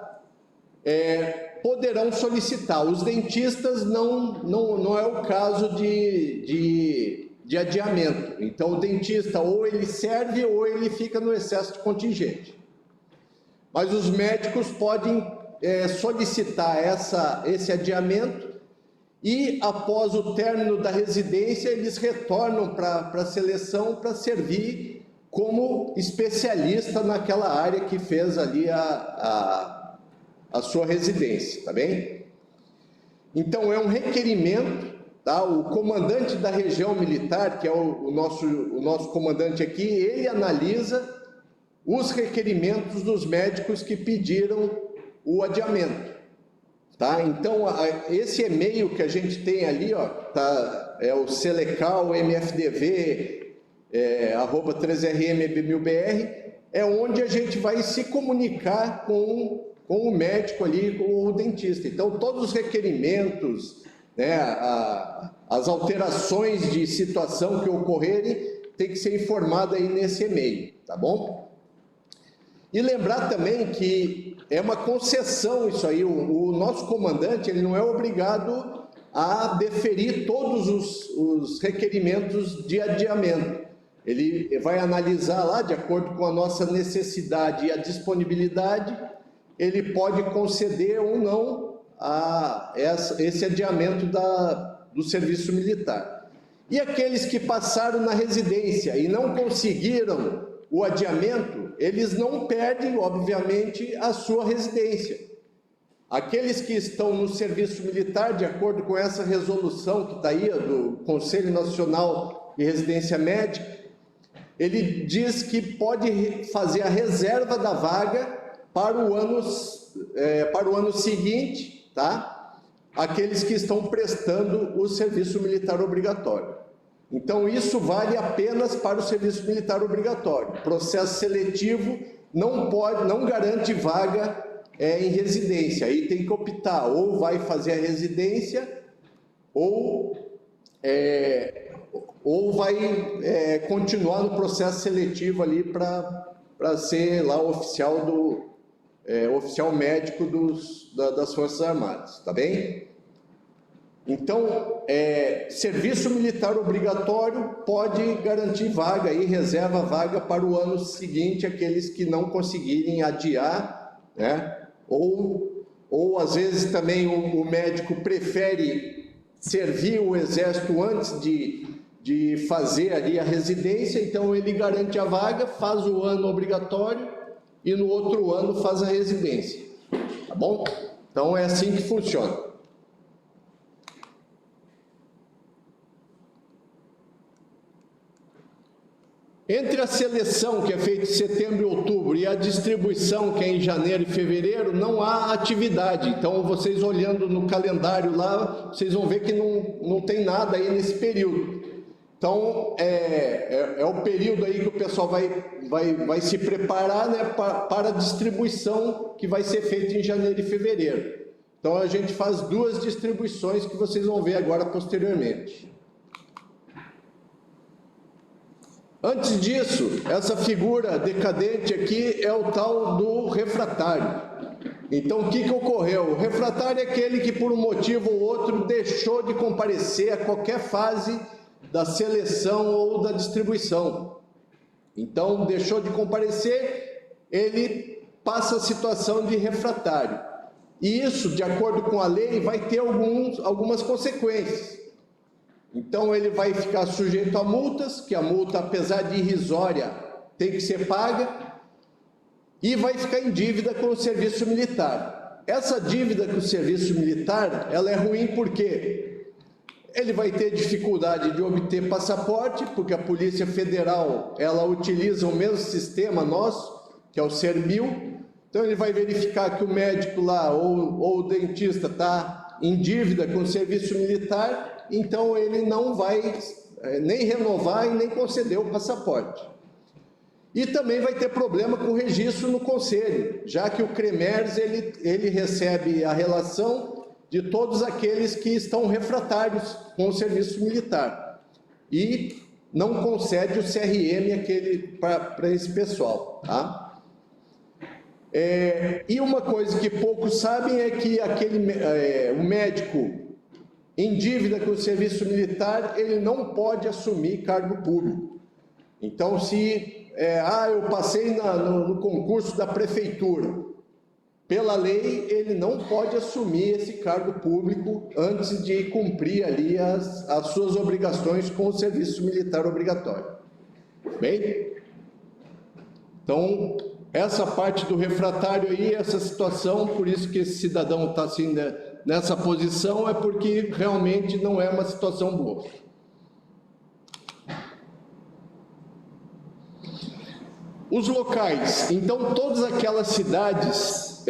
poderão solicitar. Os dentistas não é o caso de adiamento. Então, o dentista ou ele serve ou ele fica no excesso de contingente. Mas os médicos podem solicitar esse adiamento, e após o término da residência eles retornam para a seleção para servir como especialista naquela área que fez ali a sua residência, tá bem? Então, é um requerimento, tá? O comandante da região militar, que é o nosso comandante aqui, ele analisa os requerimentos dos médicos que pediram o adiamento, tá? Então, esse e-mail que a gente tem ali, ó, tá, é o Selecal MFDV @3rmbmilbr, é onde a gente vai se comunicar com o médico ali, com o dentista. Então, todos os requerimentos, né, as alterações de situação que ocorrerem, tem que ser informado aí nesse e-mail, tá bom? E lembrar também que é uma concessão isso aí, o nosso comandante, ele não é obrigado a deferir todos os requerimentos de adiamento. Ele vai analisar lá, de acordo com a nossa necessidade e a disponibilidade, ele pode conceder ou não esse adiamento do serviço militar. E aqueles que passaram na residência e não conseguiram o adiamento, eles não perdem, obviamente, a sua residência. Aqueles que estão no serviço militar, de acordo com essa resolução que está aí, do Conselho Nacional de Residência Médica, ele diz que pode fazer a reserva da vaga para o ano seguinte, tá? Aqueles que estão prestando o serviço militar obrigatório. Então, isso vale apenas para o serviço militar obrigatório. Processo seletivo não garante vaga em residência. Aí tem que optar, ou vai fazer a residência, ou vai continuar no processo seletivo ali para ser lá oficial médico das Forças Armadas, tá bem? Então, serviço militar obrigatório pode garantir vaga e reserva vaga para o ano seguinte, aqueles que não conseguirem adiar, né? Ou às vezes também o médico prefere servir o exército antes de fazer ali a residência, então ele garante a vaga, faz o ano obrigatório e no outro ano faz a residência, tá bom? Então é assim que funciona. Entre a seleção, que é feita em setembro e outubro, e a distribuição, que é em janeiro e fevereiro, não há atividade. Então, vocês olhando no calendário lá, vocês vão ver que não tem nada aí nesse período. Então, é o período aí que o pessoal vai se preparar, né, para a distribuição que vai ser feita em janeiro e fevereiro. Então, a gente faz 2 distribuições que vocês vão ver agora posteriormente. Antes disso, essa figura decadente aqui é o tal do refratário. Então, o que ocorreu? O refratário é aquele que, por um motivo ou outro, deixou de comparecer a qualquer fase da seleção ou da distribuição. Então, deixou de comparecer, ele passa a situação de refratário. E isso, de acordo com a lei, vai ter algumas consequências. Então, ele vai ficar sujeito a multas, que a multa, apesar de irrisória, tem que ser paga, e vai ficar em dívida com o serviço militar. Essa dívida com o serviço militar, ela é ruim porque ele vai ter dificuldade de obter passaporte, porque a Polícia Federal, ela utiliza o mesmo sistema nosso, que é o Sermil. Então, ele vai verificar que o médico lá, ou o dentista, está em dívida com o serviço militar, então ele não vai nem renovar e nem conceder o passaporte. E também vai ter problema com o registro no Conselho, já que o CREMERS ele recebe a relação de todos aqueles que estão refratários com o serviço militar e não concede o CRM para esse pessoal, tá? E uma coisa que poucos sabem é que o médico em dívida com o serviço militar, ele não pode assumir cargo público. Então, se eu passei no concurso da prefeitura, pela lei, ele não pode assumir esse cargo público antes de cumprir ali as suas obrigações com o serviço militar obrigatório. Bem? Então, essa parte do refratário aí, essa situação, por isso que esse cidadão está assim, né, nessa posição, é porque realmente não é uma situação boa. Os locais, então todas aquelas cidades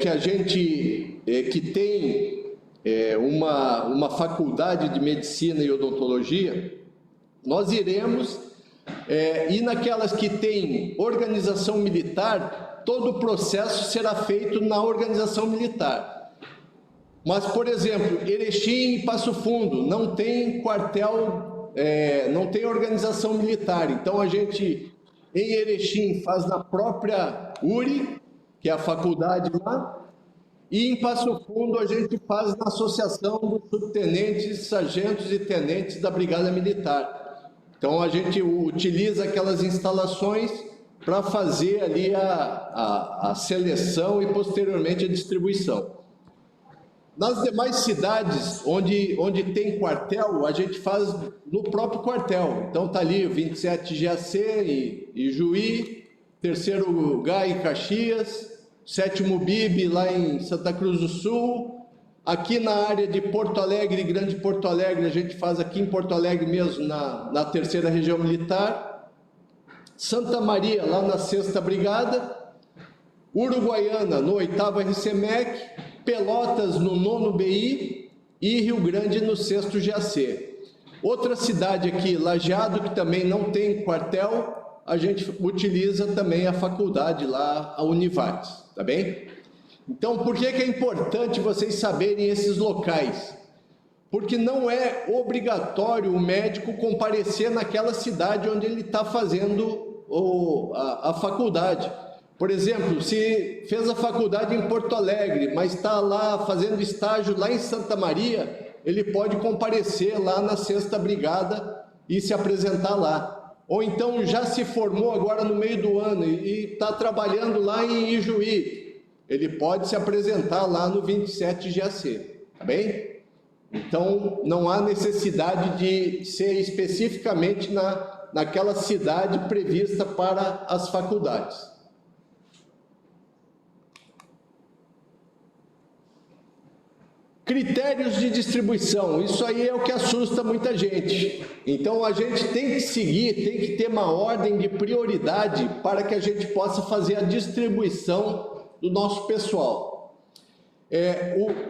que a gente que tem uma faculdade de medicina e odontologia, nós iremos E naquelas que têm organização militar, todo o processo será feito na organização militar. Mas, por exemplo, Erechim e Passo Fundo não tem quartel, não tem organização militar. Então, a gente, em Erechim, faz na própria URI, que é a faculdade lá, e em Passo Fundo a gente faz na Associação dos Subtenentes, Sargentos e Tenentes da Brigada Militar. Então, a gente utiliza aquelas instalações para fazer ali a seleção e, posteriormente, a distribuição. Nas demais cidades onde tem quartel, a gente faz no próprio quartel. Então, está ali o 27 GAC e Juí, 3º GA em Caxias, 7º BIB lá em Santa Cruz do Sul. Aqui na área de Porto Alegre, Grande Porto Alegre, a gente faz aqui em Porto Alegre mesmo, na 3ª Região Militar. Santa Maria, lá na 6ª Brigada. Uruguaiana, no 8º RCMEC. Pelotas, no 9º BI. E Rio Grande, no 6º GAC. Outra cidade aqui, Lajeado, que também não tem quartel, a gente utiliza também a faculdade lá, a Univates, tá bem? Então, por que é importante vocês saberem esses locais? Porque não é obrigatório o médico comparecer naquela cidade onde ele está fazendo a faculdade. Por exemplo, se fez a faculdade em Porto Alegre, mas está lá fazendo estágio lá em Santa Maria, ele pode comparecer lá na 6ª Brigada e se apresentar lá. Ou então já se formou agora no meio do ano e está trabalhando lá em Ijuí, ele pode se apresentar lá no 27 GAC, tá bem? Então, não há necessidade de ser especificamente naquela cidade prevista para as faculdades. Critérios de distribuição, isso aí é o que assusta muita gente. Então, a gente tem que seguir, tem que ter uma ordem de prioridade para que a gente possa fazer a distribuição do nosso pessoal.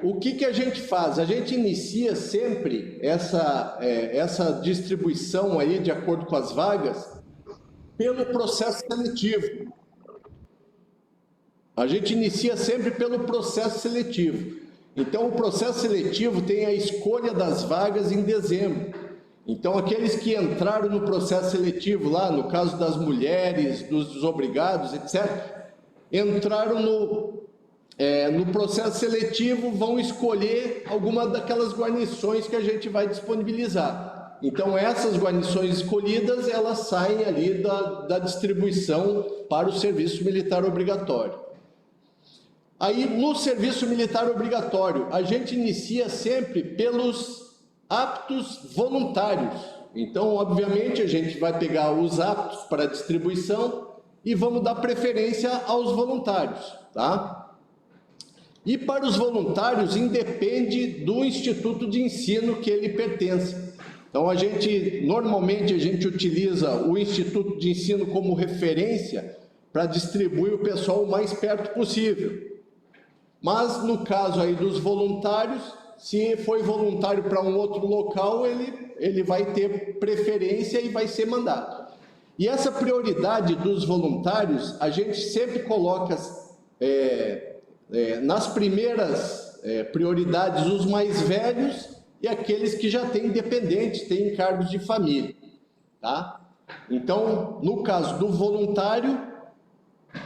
O que a gente faz? A gente inicia sempre essa distribuição aí, de acordo com as vagas, pelo processo seletivo. A gente inicia sempre pelo processo seletivo. Então, o processo seletivo tem a escolha das vagas em dezembro. Então, aqueles que entraram no processo seletivo lá, no caso das mulheres, dos desobrigados, etc., entraram no processo seletivo, vão escolher alguma daquelas guarnições que a gente vai disponibilizar. Então, essas guarnições escolhidas, elas saem ali da distribuição para o serviço militar obrigatório. Aí, no serviço militar obrigatório, a gente inicia sempre pelos aptos voluntários. Então, obviamente, a gente vai pegar os aptos para distribuição e vamos dar preferência aos voluntários, tá? E para os voluntários, independe do instituto de ensino que ele pertence. Então, normalmente, a gente utiliza o instituto de ensino como referência para distribuir o pessoal o mais perto possível. Mas, no caso aí dos voluntários, se foi voluntário para um outro local, ele vai ter preferência e vai ser mandado. E essa prioridade dos voluntários, a gente sempre coloca nas primeiras prioridades os mais velhos e aqueles que já têm dependentes, têm encargos de família, tá? Então, no caso do voluntário,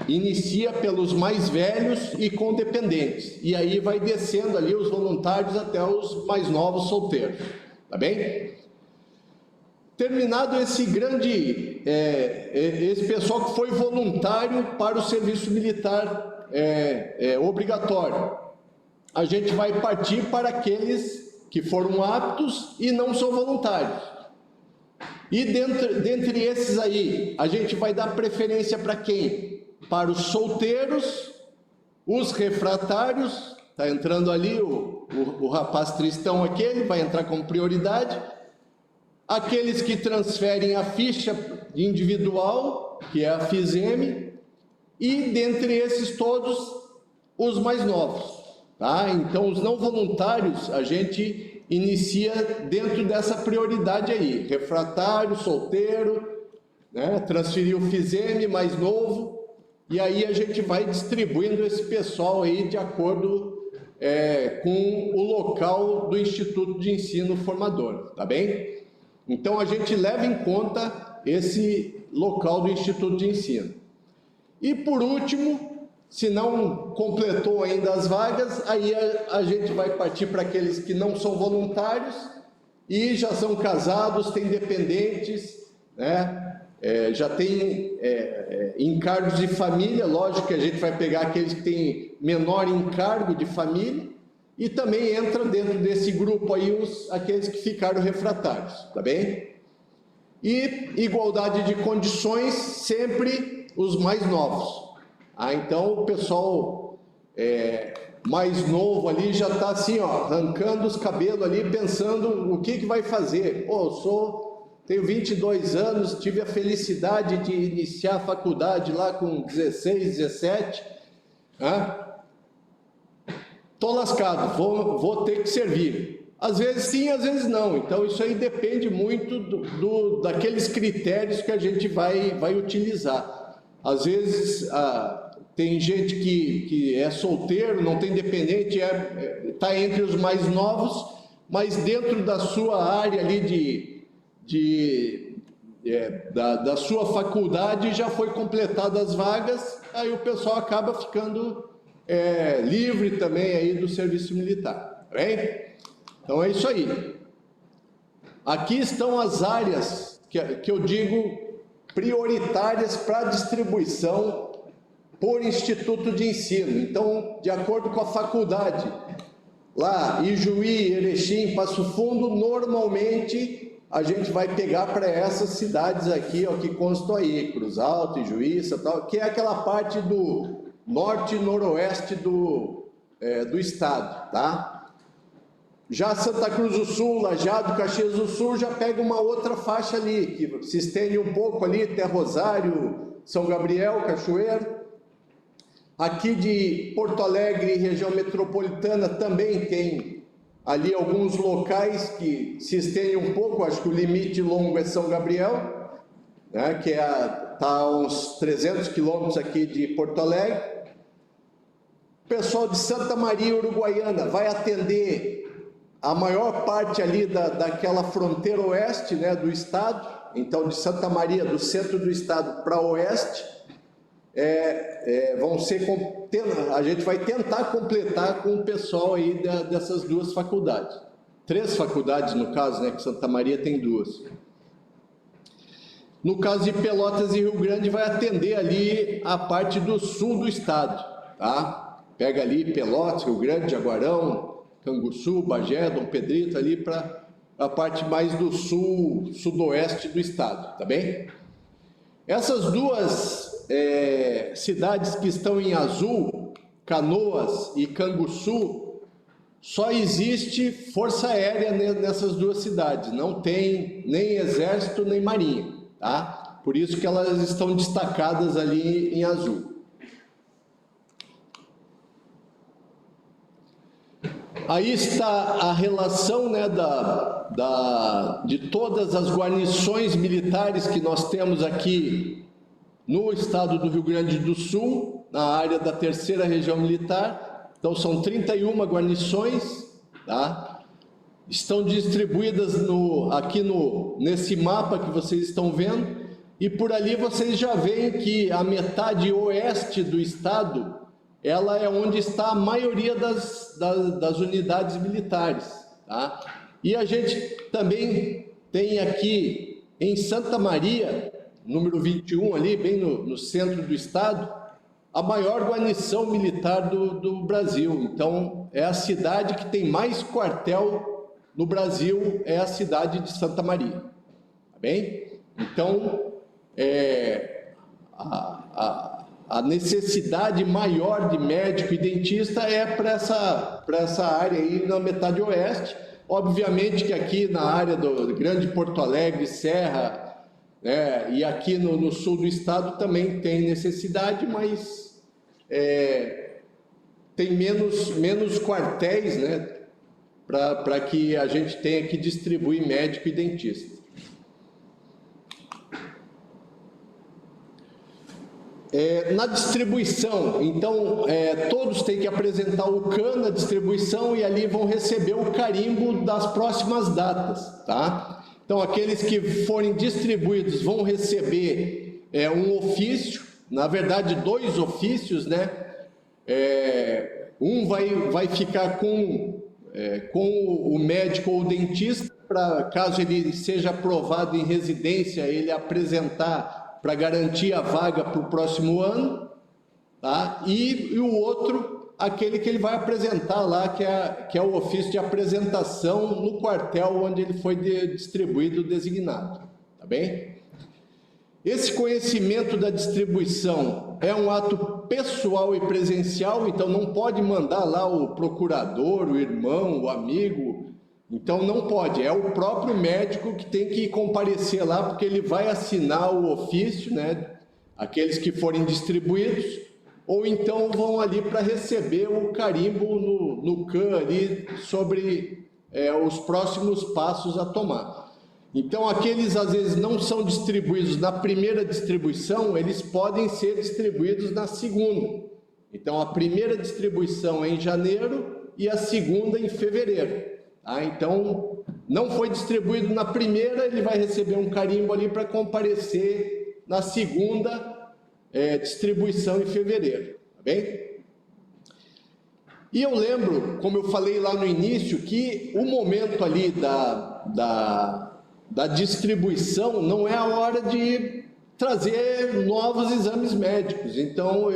inicia pelos mais velhos e com dependentes. E aí vai descendo ali os voluntários até os mais novos solteiros. Tá bem? Terminado esse esse pessoal que foi voluntário para o serviço militar obrigatório, a gente vai partir para aqueles que foram aptos e não são voluntários. E dentre esses aí, a gente vai dar preferência para quem? Para os solteiros, os refratários, está entrando ali o rapaz tristão aquele, vai entrar como prioridade, aqueles que transferem a ficha individual, que é a FISM, e dentre esses todos, os mais novos, tá? Então, os não voluntários, a gente inicia dentro dessa prioridade aí, refratário, solteiro, né? Transferir o FISEME mais novo, e aí a gente vai distribuindo esse pessoal aí de acordo com o local do Instituto de Ensino Formador, tá bem? Então a gente leva em conta esse local do Instituto de Ensino. E por último, se não completou ainda as vagas, aí a gente vai partir para aqueles que não são voluntários e já são casados, têm dependentes, né? Já tem encargos de família. Lógico que a gente vai pegar aqueles que têm menor encargo de família, e também entra dentro desse grupo aí aqueles que ficaram refratários, tá bem? E igualdade de condições, sempre os mais novos. Então o pessoal mais novo ali já está assim, ó, arrancando os cabelos ali, pensando o que vai fazer. Pô, tenho 22 anos, tive a felicidade de iniciar a faculdade lá com 16, 17, tô lascado, vou ter que servir. Às vezes sim, às vezes não. Então isso aí depende muito daqueles critérios que a gente vai utilizar. Às vezes tem gente que é solteiro, não tem dependente, está entre os mais novos, mas dentro da sua área ali da sua faculdade já foi completada as vagas, aí o pessoal acaba ficando livre também aí do serviço militar, tá bem? Então é isso aí. Aqui estão as áreas que eu digo prioritárias para distribuição por instituto de ensino. Então, de acordo com a faculdade, lá Ijuí, Erechim, Passo Fundo, normalmente a gente vai pegar para essas cidades aqui, ó, que constam aí, Cruz Alta, Ijuí, tal, que é aquela parte do norte e noroeste do estado, tá? Já Santa Cruz do Sul, Lajeado, Caxias do Sul, já pega uma outra faixa ali, que se estende um pouco ali até Rosário, São Gabriel, Cachoeiro. Aqui de Porto Alegre, região metropolitana, também tem ali alguns locais que se estendem um pouco. Acho que o limite longo é São Gabriel, né, que está a uns 300 quilômetros aqui de Porto Alegre. O pessoal de Santa Maria, Uruguaiana, vai atender a maior parte ali daquela fronteira oeste, né, do estado. Então, de Santa Maria, do centro do estado para oeste, a gente vai tentar completar com o pessoal aí dessas duas faculdades. 3 faculdades, no caso, né, que Santa Maria tem 2. No caso de Pelotas e Rio Grande, vai atender ali a parte do sul do estado, tá? Pega ali Pelotas, Rio Grande, Jaguarão, Canguçu, Bagé, Dom Pedrito, ali para a parte mais do sul, sudoeste do estado, tá bem? Essas duas cidades que estão em azul, Canoas e Canguçu, só existe força aérea nessas duas cidades, não tem nem exército nem marinha, tá? Por isso que elas estão destacadas ali em azul. Aí está a relação, né, de todas as guarnições militares que nós temos aqui no estado do Rio Grande do Sul, na área da 3ª Região Militar. Então são 31 guarnições, tá? Estão distribuídas aqui nesse mapa que vocês estão vendo, e por ali vocês já veem que a metade oeste do estado, ela é onde está a maioria das unidades militares, tá? E a gente também tem aqui em Santa Maria, número 21 ali, bem no centro do estado, a maior guarnição militar do Brasil. Então, é a cidade que tem mais quartel no Brasil, é a cidade de Santa Maria, tá bem? Então, a necessidade maior de médico e dentista é para essa área aí na metade oeste. Obviamente que aqui na área do Grande Porto Alegre, Serra, e aqui no sul do estado também tem necessidade, mas tem menos quartéis, né, para que a gente tenha que distribuir médico e dentista. Na distribuição, então, todos têm que apresentar o CAN na distribuição e ali vão receber o carimbo das próximas datas, tá? Então, aqueles que forem distribuídos vão receber um ofício, na verdade, 2 ofícios, né? Um vai ficar com o médico ou o dentista, para caso ele seja aprovado em residência, ele apresentar para garantir a vaga para o próximo ano, tá? E o outro, aquele que ele vai apresentar lá, que é o ofício de apresentação no quartel onde ele foi distribuído, designado, tá bem? Esse conhecimento da distribuição é um ato pessoal e presencial, então não pode mandar lá o procurador, o irmão, o amigo. Então não pode, é o próprio médico que tem que comparecer lá, porque ele vai assinar o ofício, né? Aqueles que forem distribuídos, ou então vão ali para receber o carimbo no CAN ali sobre os próximos passos a tomar. Então aqueles às vezes não são distribuídos na primeira distribuição, eles podem ser distribuídos na segunda. Então a primeira distribuição é em janeiro e a segunda em fevereiro. Então, não foi distribuído na primeira, ele vai receber um carimbo ali para comparecer na segunda distribuição em fevereiro, tá bem? E eu lembro, como eu falei lá no início, que o momento ali da distribuição não é a hora de trazer novos exames médicos. Então,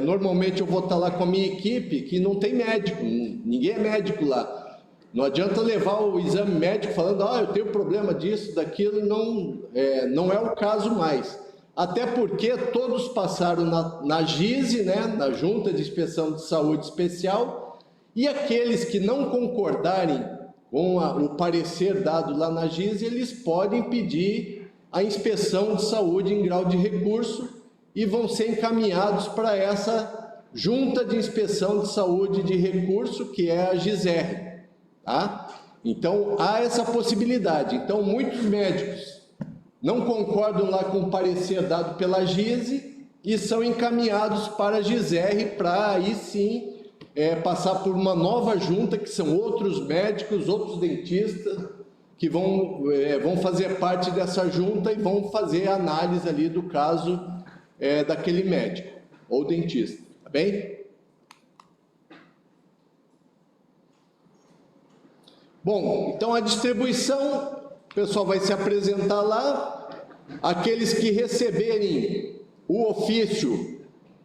normalmente eu vou estar lá com a minha equipe, que não tem médico, ninguém é médico lá. Não adianta levar o exame médico falando, eu tenho problema disso, daquilo, não é o caso mais. Até porque todos passaram na GISE, né, na Junta de Inspeção de Saúde Especial, e aqueles que não concordarem com o parecer dado lá na GISE, eles podem pedir a inspeção de saúde em grau de recurso e vão ser encaminhados para essa Junta de Inspeção de Saúde de Recurso, que é a GISR. Tá? Então, há essa possibilidade. Então, muitos médicos não concordam lá com o parecer dado pela GISE e são encaminhados para a GISR para aí sim passar por uma nova junta, que são outros médicos, outros dentistas, que vão fazer parte dessa junta e vão fazer a análise ali do caso daquele médico ou dentista, tá bem? Bom, então a distribuição, o pessoal vai se apresentar lá, aqueles que receberem o ofício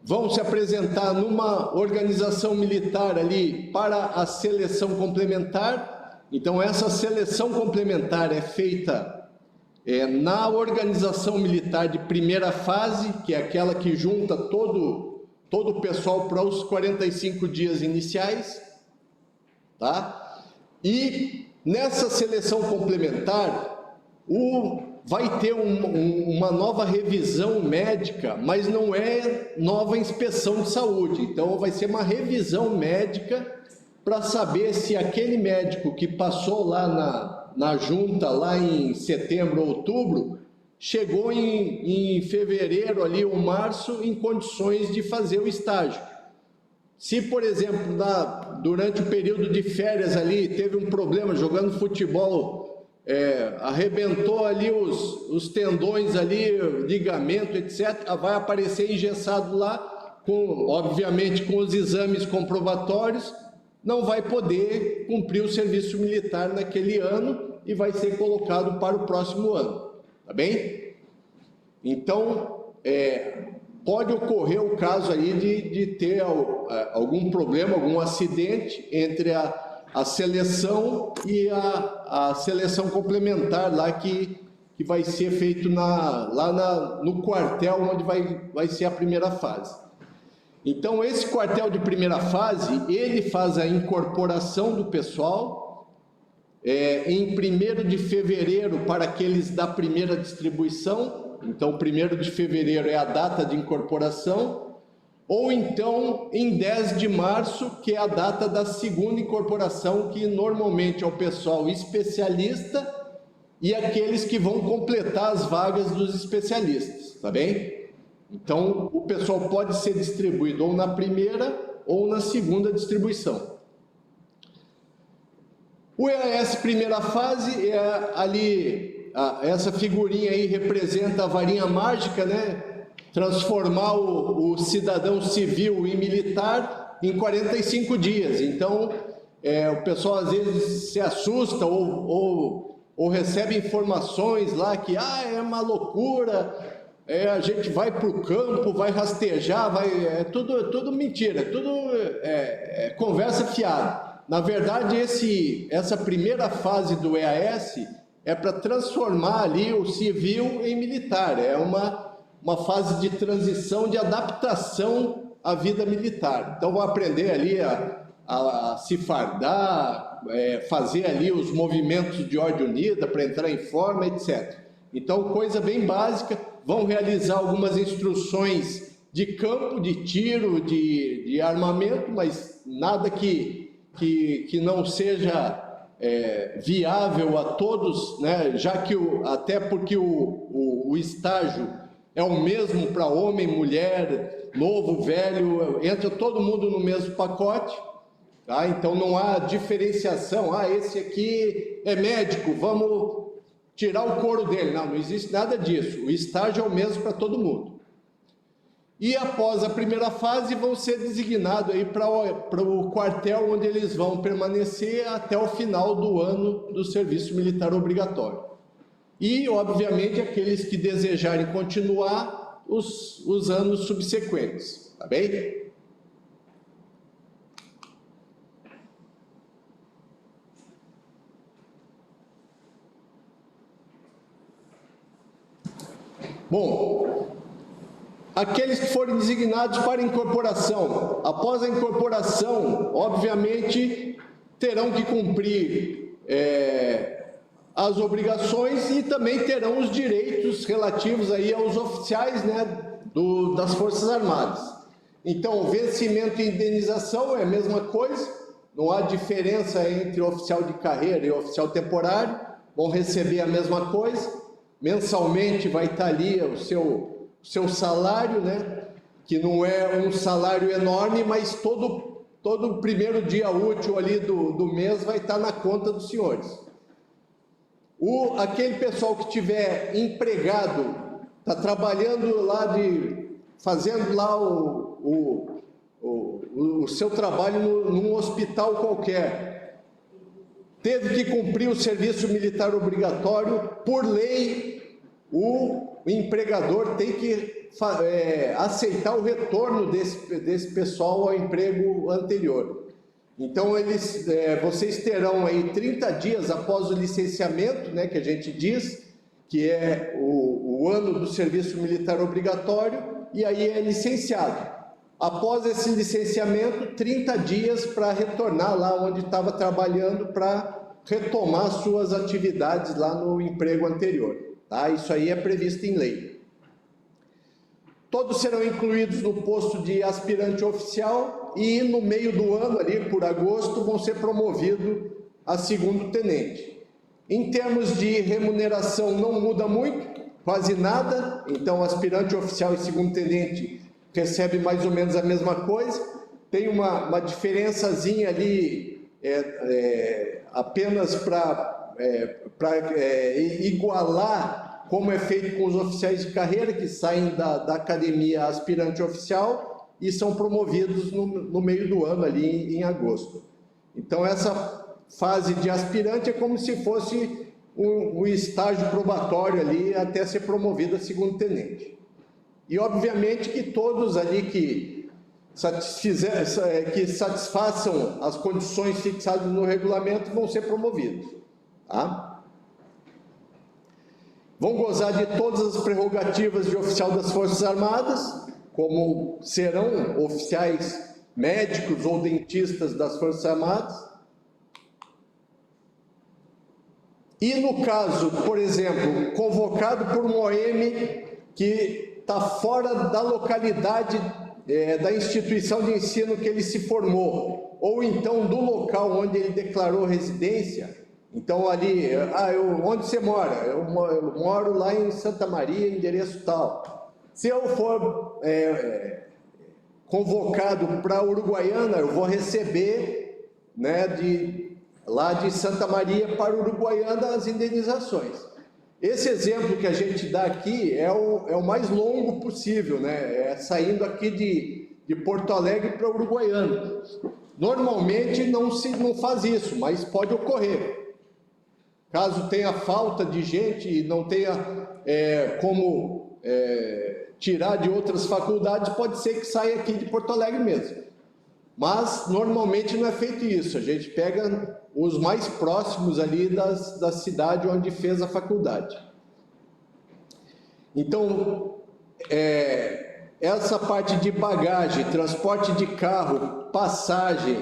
vão se apresentar numa organização militar ali para a seleção complementar. Então essa seleção complementar é feita na organização militar de primeira fase, que é aquela que junta todo o pessoal para os 45 dias iniciais, tá? E nessa seleção complementar, vai ter uma nova revisão médica, mas não é nova inspeção de saúde. Então, vai ser uma revisão médica para saber se aquele médico que passou lá na junta, lá em setembro ou outubro, chegou em fevereiro ali ou março em condições de fazer o estágio. Se, por exemplo, durante o período de férias ali, teve um problema jogando futebol, arrebentou ali os tendões ali, ligamento, etc., vai aparecer engessado lá, obviamente com os exames comprobatórios, não vai poder cumprir o serviço militar naquele ano e vai ser colocado para o próximo ano, tá bem? Então, pode ocorrer o caso aí de ter algum problema, algum acidente entre a seleção e a seleção complementar lá que vai ser feito no quartel onde vai ser a primeira fase. Então esse quartel de primeira fase, ele faz a incorporação do pessoal em 1º de fevereiro para aqueles da primeira distribuição. Então, 1º de fevereiro é a data de incorporação, ou então em 10 de março, que é a data da segunda incorporação, que normalmente é o pessoal especialista e aqueles que vão completar as vagas dos especialistas, tá bem? Então, o pessoal pode ser distribuído ou na primeira ou na segunda distribuição. O EAS primeira fase é ali, essa figurinha aí representa a varinha mágica, né? Transformar o cidadão civil e militar em 45 dias. Então, o pessoal às vezes se assusta ou recebe informações lá que é uma loucura, a gente vai para o campo, vai rastejar, é tudo mentira, tudo conversa fiada. Na verdade, essa primeira fase do EAS é para transformar ali o civil em militar, é uma fase de transição, de adaptação à vida militar. Então, vão aprender ali a se fardar, fazer ali os movimentos de ordem unida para entrar em forma, etc. Então, coisa bem básica, vão realizar algumas instruções de campo, de tiro, de armamento, mas nada que não seja viável a todos, né? Já que até porque o estágio é o mesmo para homem, mulher, novo, velho, entra todo mundo no mesmo pacote, tá? Então não há diferenciação, esse aqui é médico, vamos tirar o couro dele. Não existe nada disso, o estágio é o mesmo para todo mundo. E após a primeira fase vão ser designados aí para o quartel, onde eles vão permanecer até o final do ano do serviço militar obrigatório. E, obviamente, aqueles que desejarem continuar os anos subsequentes, tá bem? Bom, aqueles que forem designados para incorporação, após a incorporação, obviamente, terão que cumprir as obrigações e também terão os direitos relativos aí aos oficiais, né, das Forças Armadas. Então, vencimento e indenização é a mesma coisa, não há diferença entre oficial de carreira e oficial temporário, vão receber a mesma coisa, mensalmente vai estar ali o seu salário, né, que não é um salário enorme, mas todo primeiro dia útil ali do mês vai estar na conta dos senhores. Aquele pessoal que tiver empregado, está trabalhando lá, fazendo lá o seu trabalho num hospital qualquer, teve que cumprir o serviço militar obrigatório, por lei, o empregador tem que aceitar o retorno desse pessoal ao emprego anterior. Então, vocês terão aí 30 dias após o licenciamento, né, que a gente diz, que é o ano do serviço militar obrigatório, e aí é licenciado. Após esse licenciamento, 30 dias para retornar lá onde estava trabalhando, para retomar suas atividades lá no emprego anterior. Tá? Isso aí é previsto em lei. Todos serão incluídos no posto de aspirante oficial e no meio do ano, ali por agosto, vão ser promovidos a segundo tenente. Em termos de remuneração não muda muito, quase nada, então aspirante oficial e segundo tenente recebe mais ou menos a mesma coisa, tem uma diferençazinha ali apenas para igualar como é feito com os oficiais de carreira que saem da academia aspirante oficial e são promovidos no meio do ano, ali em agosto. Então, essa fase de aspirante é como se fosse um estágio probatório ali até ser promovido a segundo tenente. E, obviamente, que todos ali que satisfaçam as condições fixadas no regulamento vão ser promovidos. Tá? Vão gozar de todas as prerrogativas de oficial das Forças Armadas, como serão oficiais médicos ou dentistas das Forças Armadas. E no caso, por exemplo, convocado por um OM que está fora da localidade da instituição de ensino que ele se formou, ou então do local onde ele declarou residência. Então, ali, onde você mora? Eu moro lá em Santa Maria, endereço tal. Se eu for convocado para Uruguaiana, eu vou receber, né, lá de Santa Maria para Uruguaiana as indenizações. Esse exemplo que a gente dá aqui é o mais longo possível, né? Saindo aqui de Porto Alegre para Uruguaiana. Normalmente não faz isso, mas pode ocorrer. Caso tenha falta de gente e não tenha como tirar de outras faculdades, pode ser que saia aqui de Porto Alegre mesmo. Mas normalmente não é feito isso, a gente pega os mais próximos ali da cidade onde fez a faculdade. Então, essa parte de bagagem, transporte de carro, passagem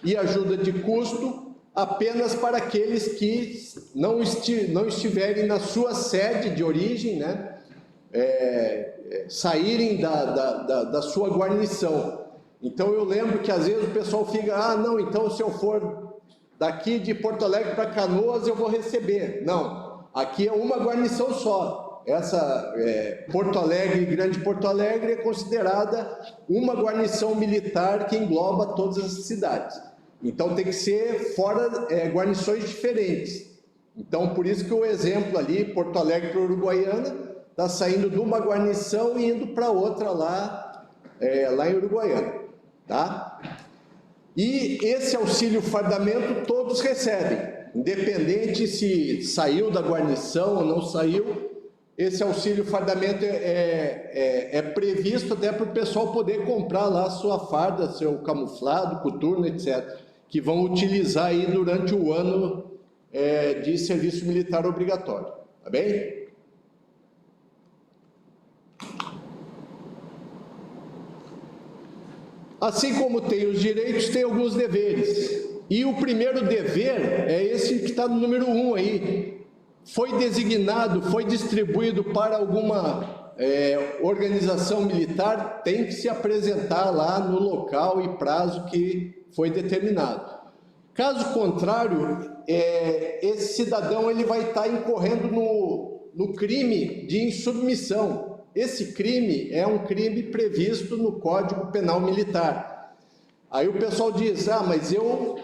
e ajuda de custo, apenas para aqueles que não estiverem na sua sede de origem, né? Saírem da sua guarnição. Então eu lembro que às vezes o pessoal fica, não, então se eu for daqui de Porto Alegre para Canoas eu vou receber. Não, aqui é uma guarnição só. Essa Porto Alegre, Grande Porto Alegre, é considerada uma guarnição militar que engloba todas as cidades. Então tem que ser fora guarnições diferentes. Então por isso que o exemplo ali, Porto Alegre para Uruguaiana, está saindo de uma guarnição e indo para outra lá em Uruguaiana. Tá? E esse auxílio fardamento todos recebem, independente se saiu da guarnição ou não saiu. Esse auxílio fardamento é previsto até para o pessoal poder comprar lá sua farda, seu camuflado, coturno, etc., que vão utilizar aí durante o ano de serviço militar obrigatório, tá bem? Assim como tem os direitos, tem alguns deveres. E o primeiro dever é esse que está no número 1 aí. Foi designado, foi distribuído para alguma organização militar, tem que se apresentar lá no local e prazo que foi determinado. Caso contrário, esse cidadão ele vai estar incorrendo no crime de insubmissão. Esse crime é um crime previsto no Código Penal Militar. Aí o pessoal diz, mas eu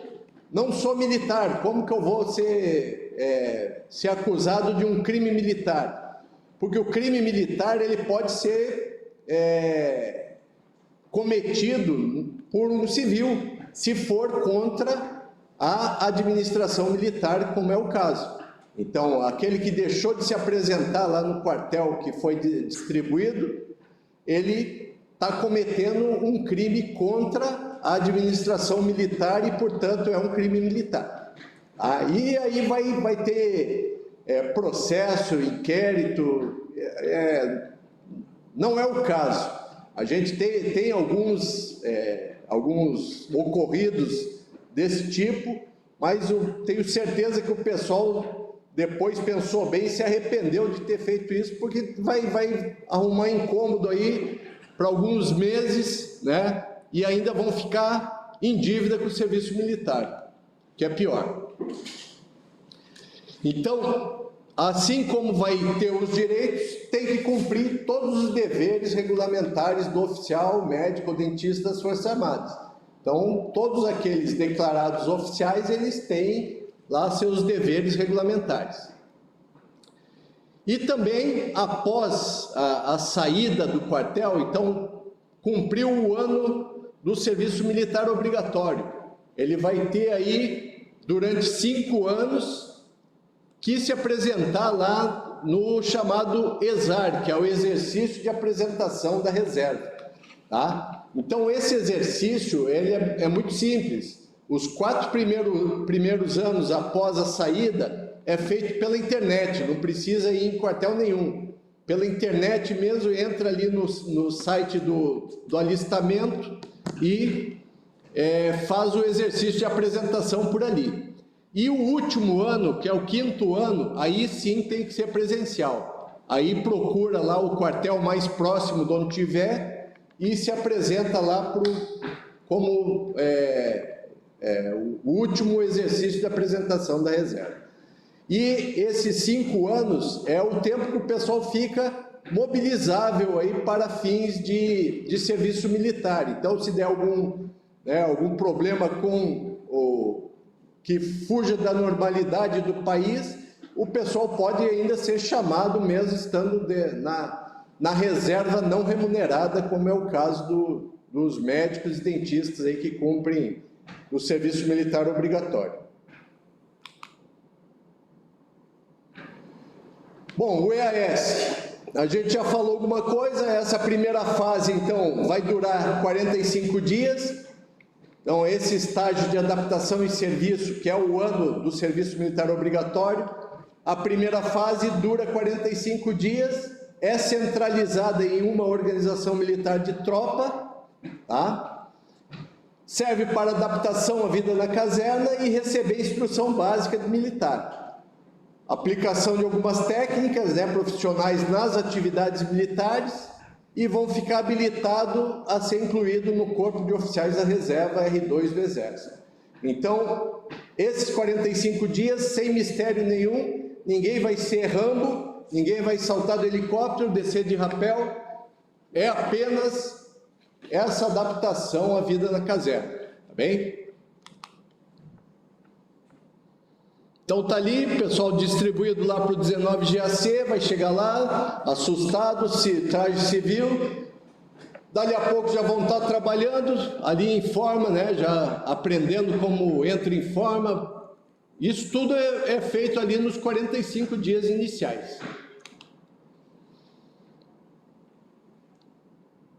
não sou militar, como que eu vou ser acusado de um crime militar? Porque o crime militar ele pode ser cometido por um civil, se for contra a administração militar, como é o caso. Então, aquele que deixou de se apresentar lá no quartel que foi distribuído, ele está cometendo um crime contra a administração militar e, portanto, é um crime militar. Aí vai ter processo, inquérito, não é o caso. A gente tem alguns ocorridos desse tipo, mas eu tenho certeza que o pessoal depois pensou bem e se arrependeu de ter feito isso, porque vai arrumar incômodo aí para alguns meses, né? E ainda vão ficar em dívida com o serviço militar, que é pior. Então, assim como vai ter os direitos, tem que cumprir todos os deveres regulamentares do oficial, médico, dentista das Forças Armadas. Então, todos aqueles declarados oficiais, eles têm lá seus deveres regulamentares. E também, após a saída do quartel, então, cumpriu o ano do serviço militar obrigatório. Ele vai ter aí, durante 5 anos, que se apresentar lá no chamado ESAR, que é o exercício de apresentação da reserva. Tá? Então, esse exercício ele é muito simples. Os 4 primeiros anos após a saída é feito pela internet, não precisa ir em quartel nenhum. Pela internet mesmo, entra ali no site do alistamento e faz o exercício de apresentação por ali. E o último ano, que é o 5º ano, aí sim tem que ser presencial. Aí procura lá o quartel mais próximo de onde tiver e se apresenta lá como o último exercício de apresentação da reserva. E esses 5 anos é o tempo que o pessoal fica mobilizável aí para fins de serviço militar. Então, se der algum problema com que fuja da normalidade do país, o pessoal pode ainda ser chamado mesmo estando na reserva não remunerada, como é o caso dos médicos e dentistas aí que cumprem o serviço militar obrigatório. Bom, o EAS, a gente já falou alguma coisa. Essa primeira fase, então, vai durar 45 dias. Então, esse estágio de adaptação e serviço, que é o ano do serviço militar obrigatório, a primeira fase dura 45 dias, é centralizada em uma organização militar de tropa, tá? Serve para adaptação à vida na caserna e receber instrução básica militar. Aplicação de algumas técnicas, profissionais nas atividades militares, e vão ficar habilitados a ser incluído no Corpo de Oficiais da Reserva R2 do Exército. Então, esses 45 dias, sem mistério nenhum, ninguém vai ser Rambo, ninguém vai saltar do helicóptero, descer de rapel, é apenas essa adaptação à vida na caserna, tá bem? Então tá ali, pessoal distribuído lá para o 19 GAC, vai chegar lá, assustado, traje civil, dali a pouco já vão estar trabalhando, ali em forma, já aprendendo como entra em forma. Isso tudo é feito ali nos 45 dias iniciais.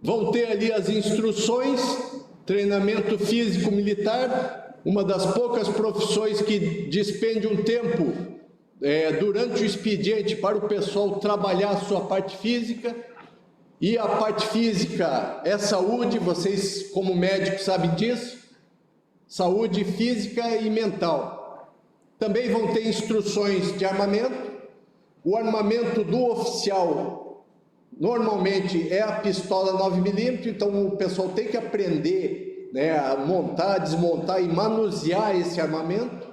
Vão ter ali as instruções, treinamento físico militar, uma das poucas profissões que despende um tempo durante o expediente para o pessoal trabalhar a sua parte física. E a parte física é saúde, vocês como médicos sabem disso, saúde física e mental. Também vão ter instruções de armamento. O armamento do oficial normalmente é a pistola 9mm, então o pessoal tem que aprender a montar, desmontar e manusear esse armamento.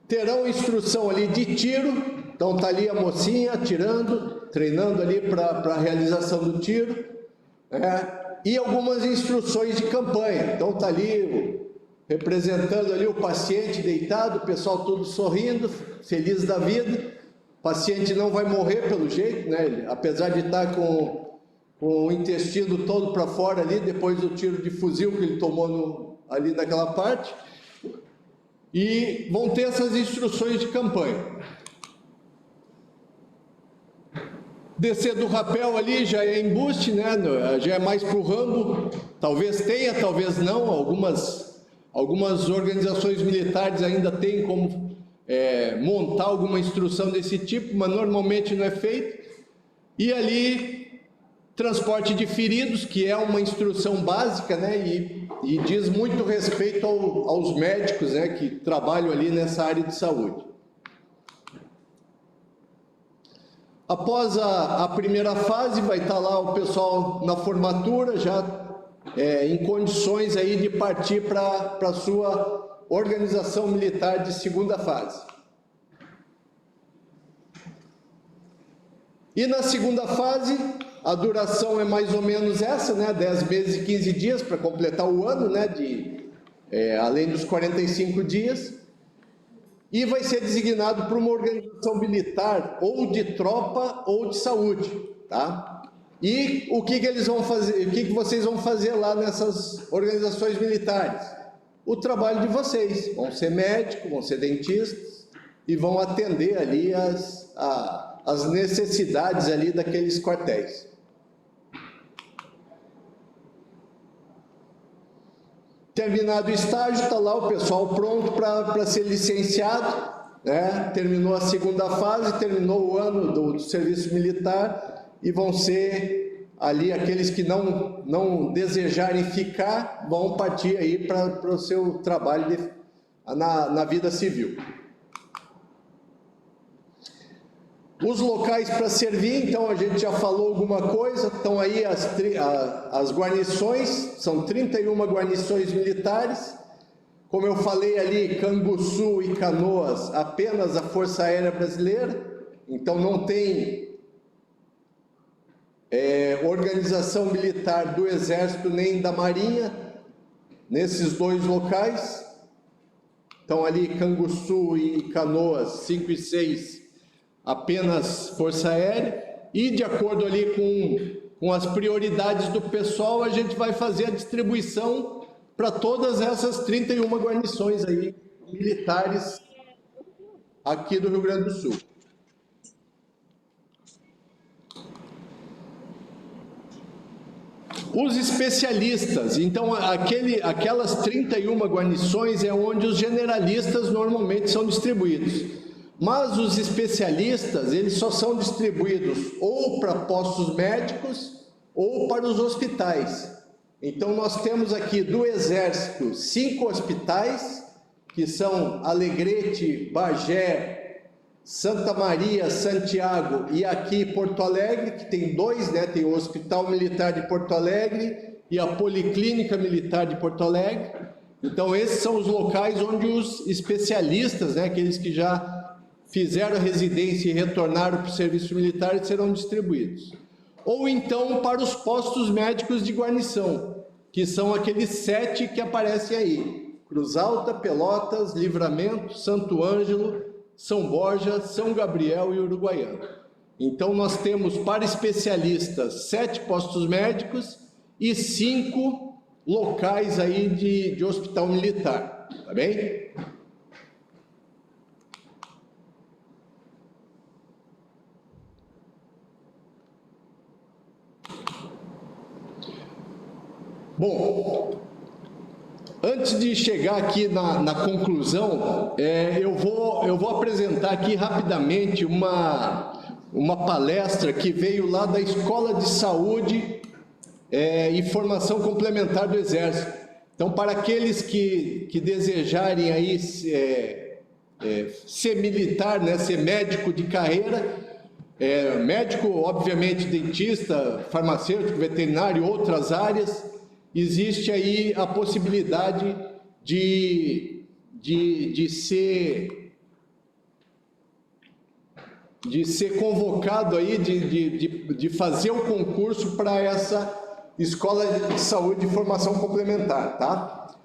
Terão instrução ali de tiro, então está ali a mocinha atirando, treinando ali para a realização do tiro, e algumas instruções de campanha. Então está ali representando ali o paciente deitado, o pessoal todo sorrindo, feliz da vida. O paciente não vai morrer pelo jeito, apesar de estar com o intestino todo para fora ali, depois do tiro de fuzil que ele tomou ali naquela parte. E vão ter essas instruções de campanha. Descer do rapel ali já é embuste, já é mais para o Rambo. Talvez tenha, talvez não. Algumas organizações militares ainda têm como montar alguma instrução desse tipo, mas normalmente não é feito. E ali, transporte de feridos, que é uma instrução básica, e diz muito respeito aos médicos, que trabalham ali nessa área de saúde. Após a primeira fase, vai estar lá o pessoal na formatura, já em condições aí de partir para a sua organização militar de segunda fase. E na segunda fase, a duração é mais ou menos essa, 10 meses e 15 dias para completar o ano, além dos 45 dias. E vai ser designado por uma organização militar, ou de tropa, ou de saúde, tá? E o que eles vão fazer, o que vocês vão fazer lá nessas organizações militares? O trabalho de vocês. Vão ser médicos, vão ser dentistas, e vão atender ali as necessidades ali daqueles quartéis. Terminado o estágio, está lá o pessoal pronto para ser licenciado, terminou a segunda fase, terminou o ano do serviço militar, e vão ser ali aqueles que não desejarem ficar, vão partir aí para o seu trabalho na vida civil. Os locais para servir, então a gente já falou alguma coisa, estão aí as guarnições, são 31 guarnições militares. Como eu falei ali, Canguçu e Canoas, apenas a Força Aérea Brasileira. Então não tem organização militar do Exército nem da Marinha nesses dois locais. Então ali Canguçu e Canoas, 5 e 6, apenas Força Aérea. E de acordo ali com as prioridades do pessoal, a gente vai fazer a distribuição para todas essas 31 guarnições aí militares aqui do Rio Grande do Sul. Os especialistas, então aquelas 31 guarnições é onde os generalistas normalmente são distribuídos. Mas os especialistas, eles só são distribuídos ou para postos médicos ou para os hospitais. Então nós temos aqui do Exército 5 hospitais, que são Alegrete, Bagé, Santa Maria, Santiago e aqui Porto Alegre, que tem 2, né? Tem o Hospital Militar de Porto Alegre e a Policlínica Militar de Porto Alegre. Então esses são os locais onde os especialistas, né? Aqueles que já fizeram a residência e retornaram para o serviço militar, serão distribuídos. Ou então para os postos médicos de guarnição, que são aqueles 7 que aparecem aí: Cruz Alta, Pelotas, Livramento, Santo Ângelo, São Borja, São Gabriel e Uruguaiana. Então nós temos para especialistas 7 postos médicos e 5 locais aí de hospital militar, tá bem? Bom, antes de chegar aqui na conclusão, eu vou apresentar aqui rapidamente uma palestra que veio lá da Escola de Saúde e Formação Complementar do Exército. Então, para aqueles que desejarem aí ser militar, né, ser médico de carreira, médico, obviamente, dentista, farmacêutico, veterinário, outras áreas, existe aí a possibilidade de ser convocado aí, de fazer o concurso para essa Escola de Saúde e Formação Complementar, tá?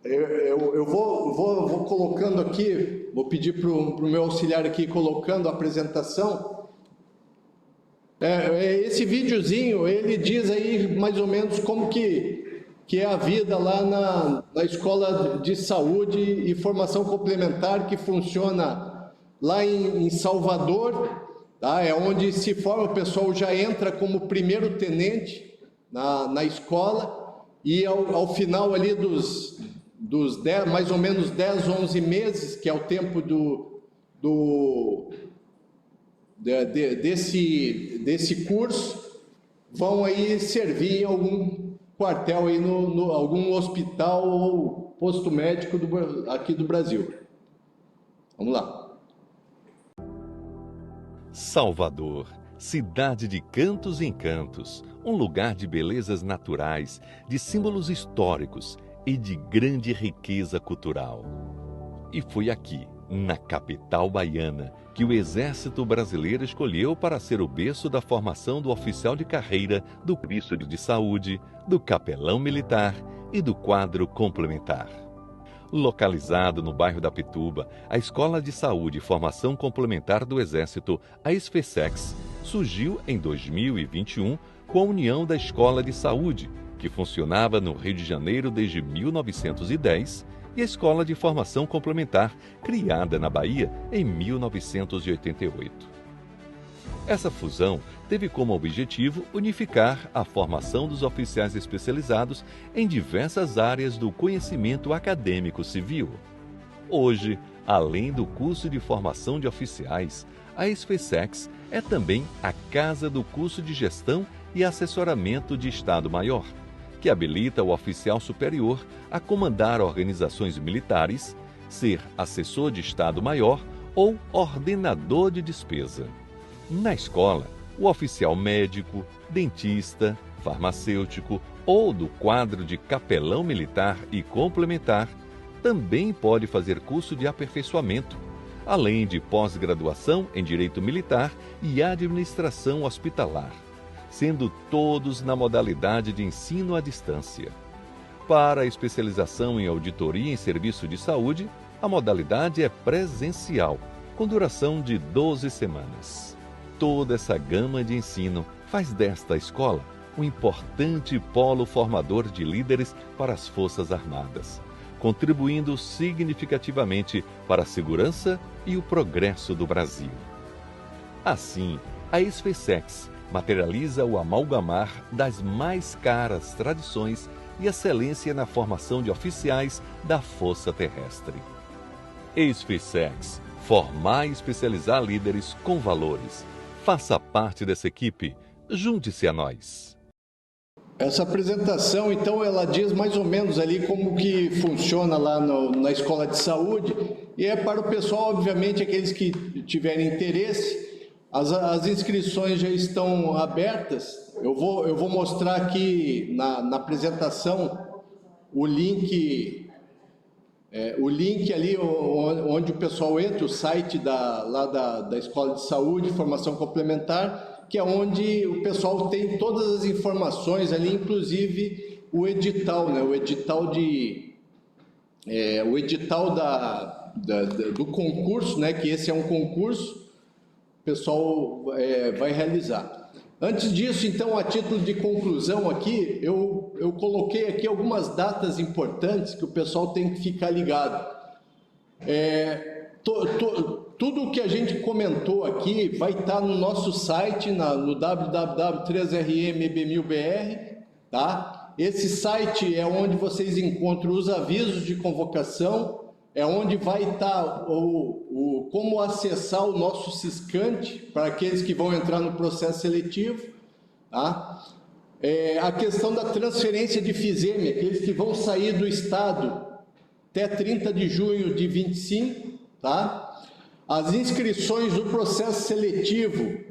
Eu vou colocando aqui, vou pedir para o meu auxiliar aqui colocando a apresentação. Esse videozinho, ele diz aí mais ou menos como que é a vida lá na Escola de Saúde e Formação Complementar, que funciona lá em Salvador, tá? É onde se forma, o pessoal já entra como primeiro tenente na escola, e ao final ali dos 10, mais ou menos 10, 11 meses, que é o tempo desse curso, vão aí servir em algum quartel aí algum hospital ou posto médico aqui do Brasil. Vamos lá. Salvador, cidade de cantos e encantos, um lugar de belezas naturais, de símbolos históricos e de grande riqueza cultural. E foi aqui, na capital baiana, que o Exército Brasileiro escolheu para ser o berço da formação do oficial de carreira, do serviço de saúde, do capelão militar e do quadro complementar. Localizado no bairro da Pituba, a Escola de Saúde e Formação Complementar do Exército, a SFSEX, surgiu em 2021 com a união da Escola de Saúde, que funcionava no Rio de Janeiro desde 1910, e a Escola de Formação Complementar, criada na Bahia em 1988. Essa fusão teve como objetivo unificar a formação dos oficiais especializados em diversas áreas do conhecimento acadêmico civil. Hoje, além do curso de formação de oficiais, a SFSEX é também a casa do curso de Gestão e Assessoramento de Estado-Maior, que habilita o oficial superior a comandar organizações militares, ser assessor de Estado-Maior ou ordenador de despesa. Na escola, o oficial médico, dentista, farmacêutico ou do quadro de capelão militar e complementar também pode fazer curso de aperfeiçoamento, além de pós-graduação em Direito Militar e Administração Hospitalar, sendo todos na modalidade de ensino à distância. Para a especialização em auditoria em serviço de saúde, a modalidade é presencial, com duração de 12 semanas. Toda essa gama de ensino faz desta escola um importante polo formador de líderes para as Forças Armadas, contribuindo significativamente para a segurança e o progresso do Brasil. Assim, a SpaceX materializa o amalgamar das mais caras tradições e excelência na formação de oficiais da Força Terrestre. SpaceX, formar e especializar líderes com valores. Faça parte dessa equipe. Junte-se a nós. Essa apresentação, então, ela diz mais ou menos ali como que funciona lá na Escola de Saúde, e é para o pessoal, obviamente, aqueles que tiverem interesse. As inscrições já estão abertas. Eu vou mostrar aqui na apresentação o link ali onde o pessoal entra, o site da Escola de Saúde, Formação Complementar, que é onde o pessoal tem todas as informações ali, inclusive o edital, né? O edital do concurso, né? Que esse é um concurso, o pessoal vai realizar. Antes disso, então, a título de conclusão aqui, eu coloquei aqui algumas datas importantes que o pessoal tem que ficar ligado. Tudo o que a gente comentou aqui vai estar no nosso site, no www.3rmbmilbr, tá? Esse site é onde vocês encontram os avisos de convocação, é onde vai estar como acessar o nosso Siscante para aqueles que vão entrar no processo seletivo, tá? A questão da transferência de FISEME, aqueles que vão sair do estado até 30 de junho de 25, tá? As inscrições do processo seletivo,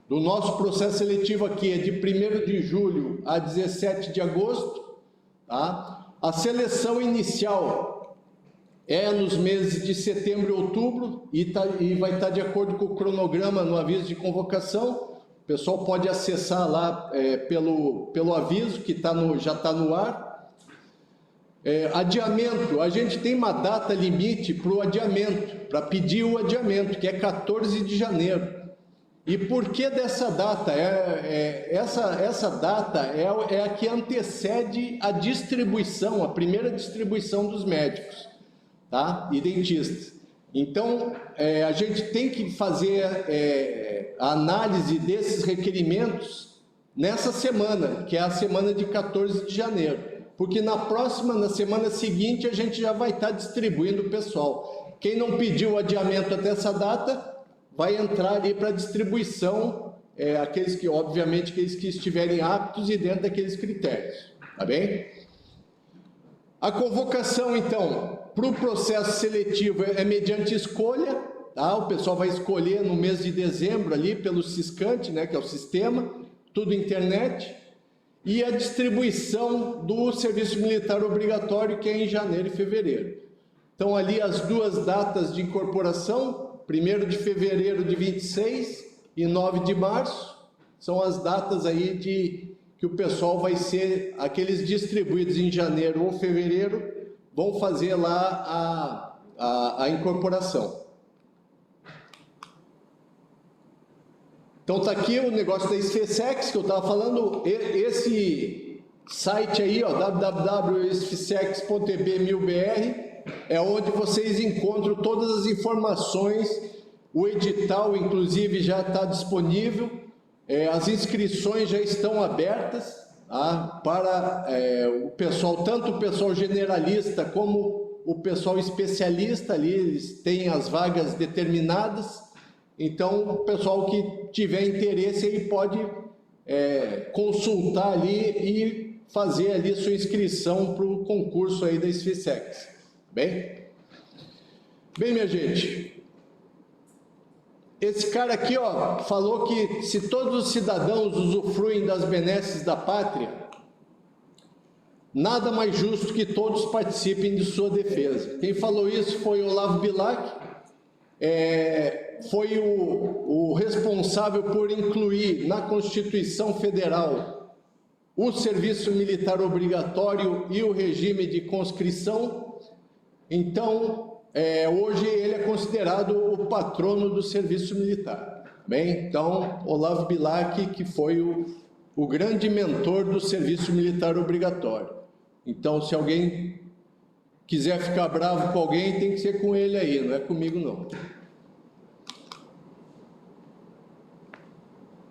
do nosso processo seletivo aqui, é de 1º de julho a 17 de agosto, tá? A seleção inicial é nos meses de setembro e outubro e vai estar de acordo com o cronograma no aviso de convocação. O pessoal pode acessar lá pelo aviso que já está no ar. Adiamento, a gente tem uma data limite para o adiamento, para pedir o adiamento, que é 14 de janeiro. E por que dessa data? Essa data é a que antecede a distribuição, a primeira distribuição dos médicos, tá? E dentistas. Então, a gente tem que fazer a análise desses requerimentos nessa semana, que é a semana de 14 de janeiro. Porque na semana seguinte, a gente já vai estar distribuindo o pessoal. Quem não pediu o adiamento até essa data, vai entrar ali para distribuição, obviamente, aqueles que estiverem aptos e dentro daqueles critérios, tá bem? A convocação, então, para o processo seletivo é mediante escolha, tá? O pessoal vai escolher no mês de dezembro ali pelo Siscante, né, que é o sistema, tudo internet. E a distribuição do serviço militar obrigatório, que é em janeiro e fevereiro. Então, ali as duas datas de incorporação, 1º de fevereiro de 26 e 9 de março, são as datas aí que o pessoal vai ser, aqueles distribuídos em janeiro ou fevereiro, vão fazer lá a incorporação. Então está aqui o negócio da SpaceX, que eu estava falando, esse site aí, www.sfacex.ebmilbr, é onde vocês encontram todas as informações, o edital, inclusive, já está disponível, as inscrições já estão abertas, tá? Para o pessoal, tanto o pessoal generalista como o pessoal especialista ali, eles têm as vagas determinadas. Então, o pessoal que tiver interesse aí pode consultar ali e fazer ali sua inscrição para o concurso aí da SpaceX. Bem, minha gente, esse cara aqui, ó, falou que se todos os cidadãos usufruem das benesses da pátria, nada mais justo que todos participem de sua defesa. Quem falou isso foi Olavo Bilac, foi o responsável por incluir na Constituição Federal o serviço militar obrigatório e o regime de conscrição. Então, hoje ele é considerado o patrono do serviço militar. Bem, então, Olavo Bilac, que foi o grande mentor do serviço militar obrigatório. Então, se alguém quiser ficar bravo com alguém, tem que ser com ele aí, não é comigo não.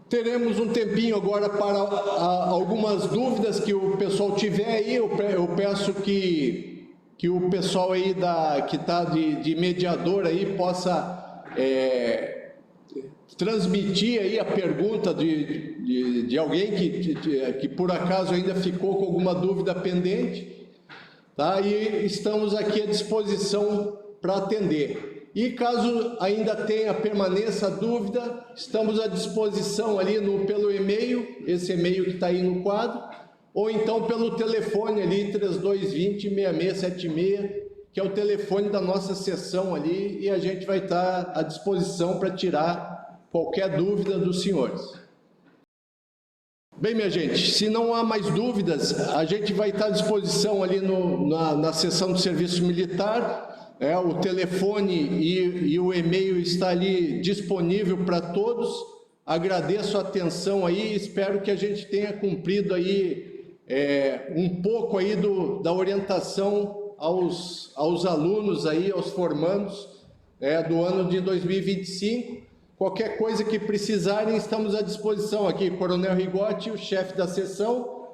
Teremos um tempinho agora para algumas dúvidas que o pessoal tiver aí. Eu peço que o pessoal aí que está de mediador aí possa transmitir aí a pergunta de alguém que por acaso ainda ficou com alguma dúvida pendente, tá? E estamos aqui à disposição para atender. E caso ainda permaneça a dúvida, estamos à disposição ali pelo e-mail, esse e-mail que está aí no quadro, ou então pelo telefone ali, 3220-6676, que é o telefone da nossa sessão ali, e a gente vai estar à disposição para tirar qualquer dúvida dos senhores. Bem, minha gente, se não há mais dúvidas, a gente vai estar à disposição ali na sessão do serviço militar. O telefone e o e-mail está ali disponível para todos. Agradeço a atenção aí, espero que a gente tenha cumprido aí um pouco aí da orientação aos alunos aí, aos formandos do ano de 2025. Qualquer coisa que precisarem, estamos à disposição aqui, Coronel Rigotti, o chefe da seção,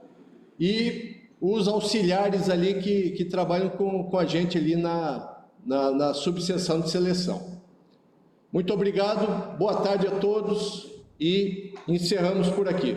e os auxiliares ali que trabalham com a gente ali na subseção de seleção. Muito obrigado, boa tarde a todos e encerramos por aqui.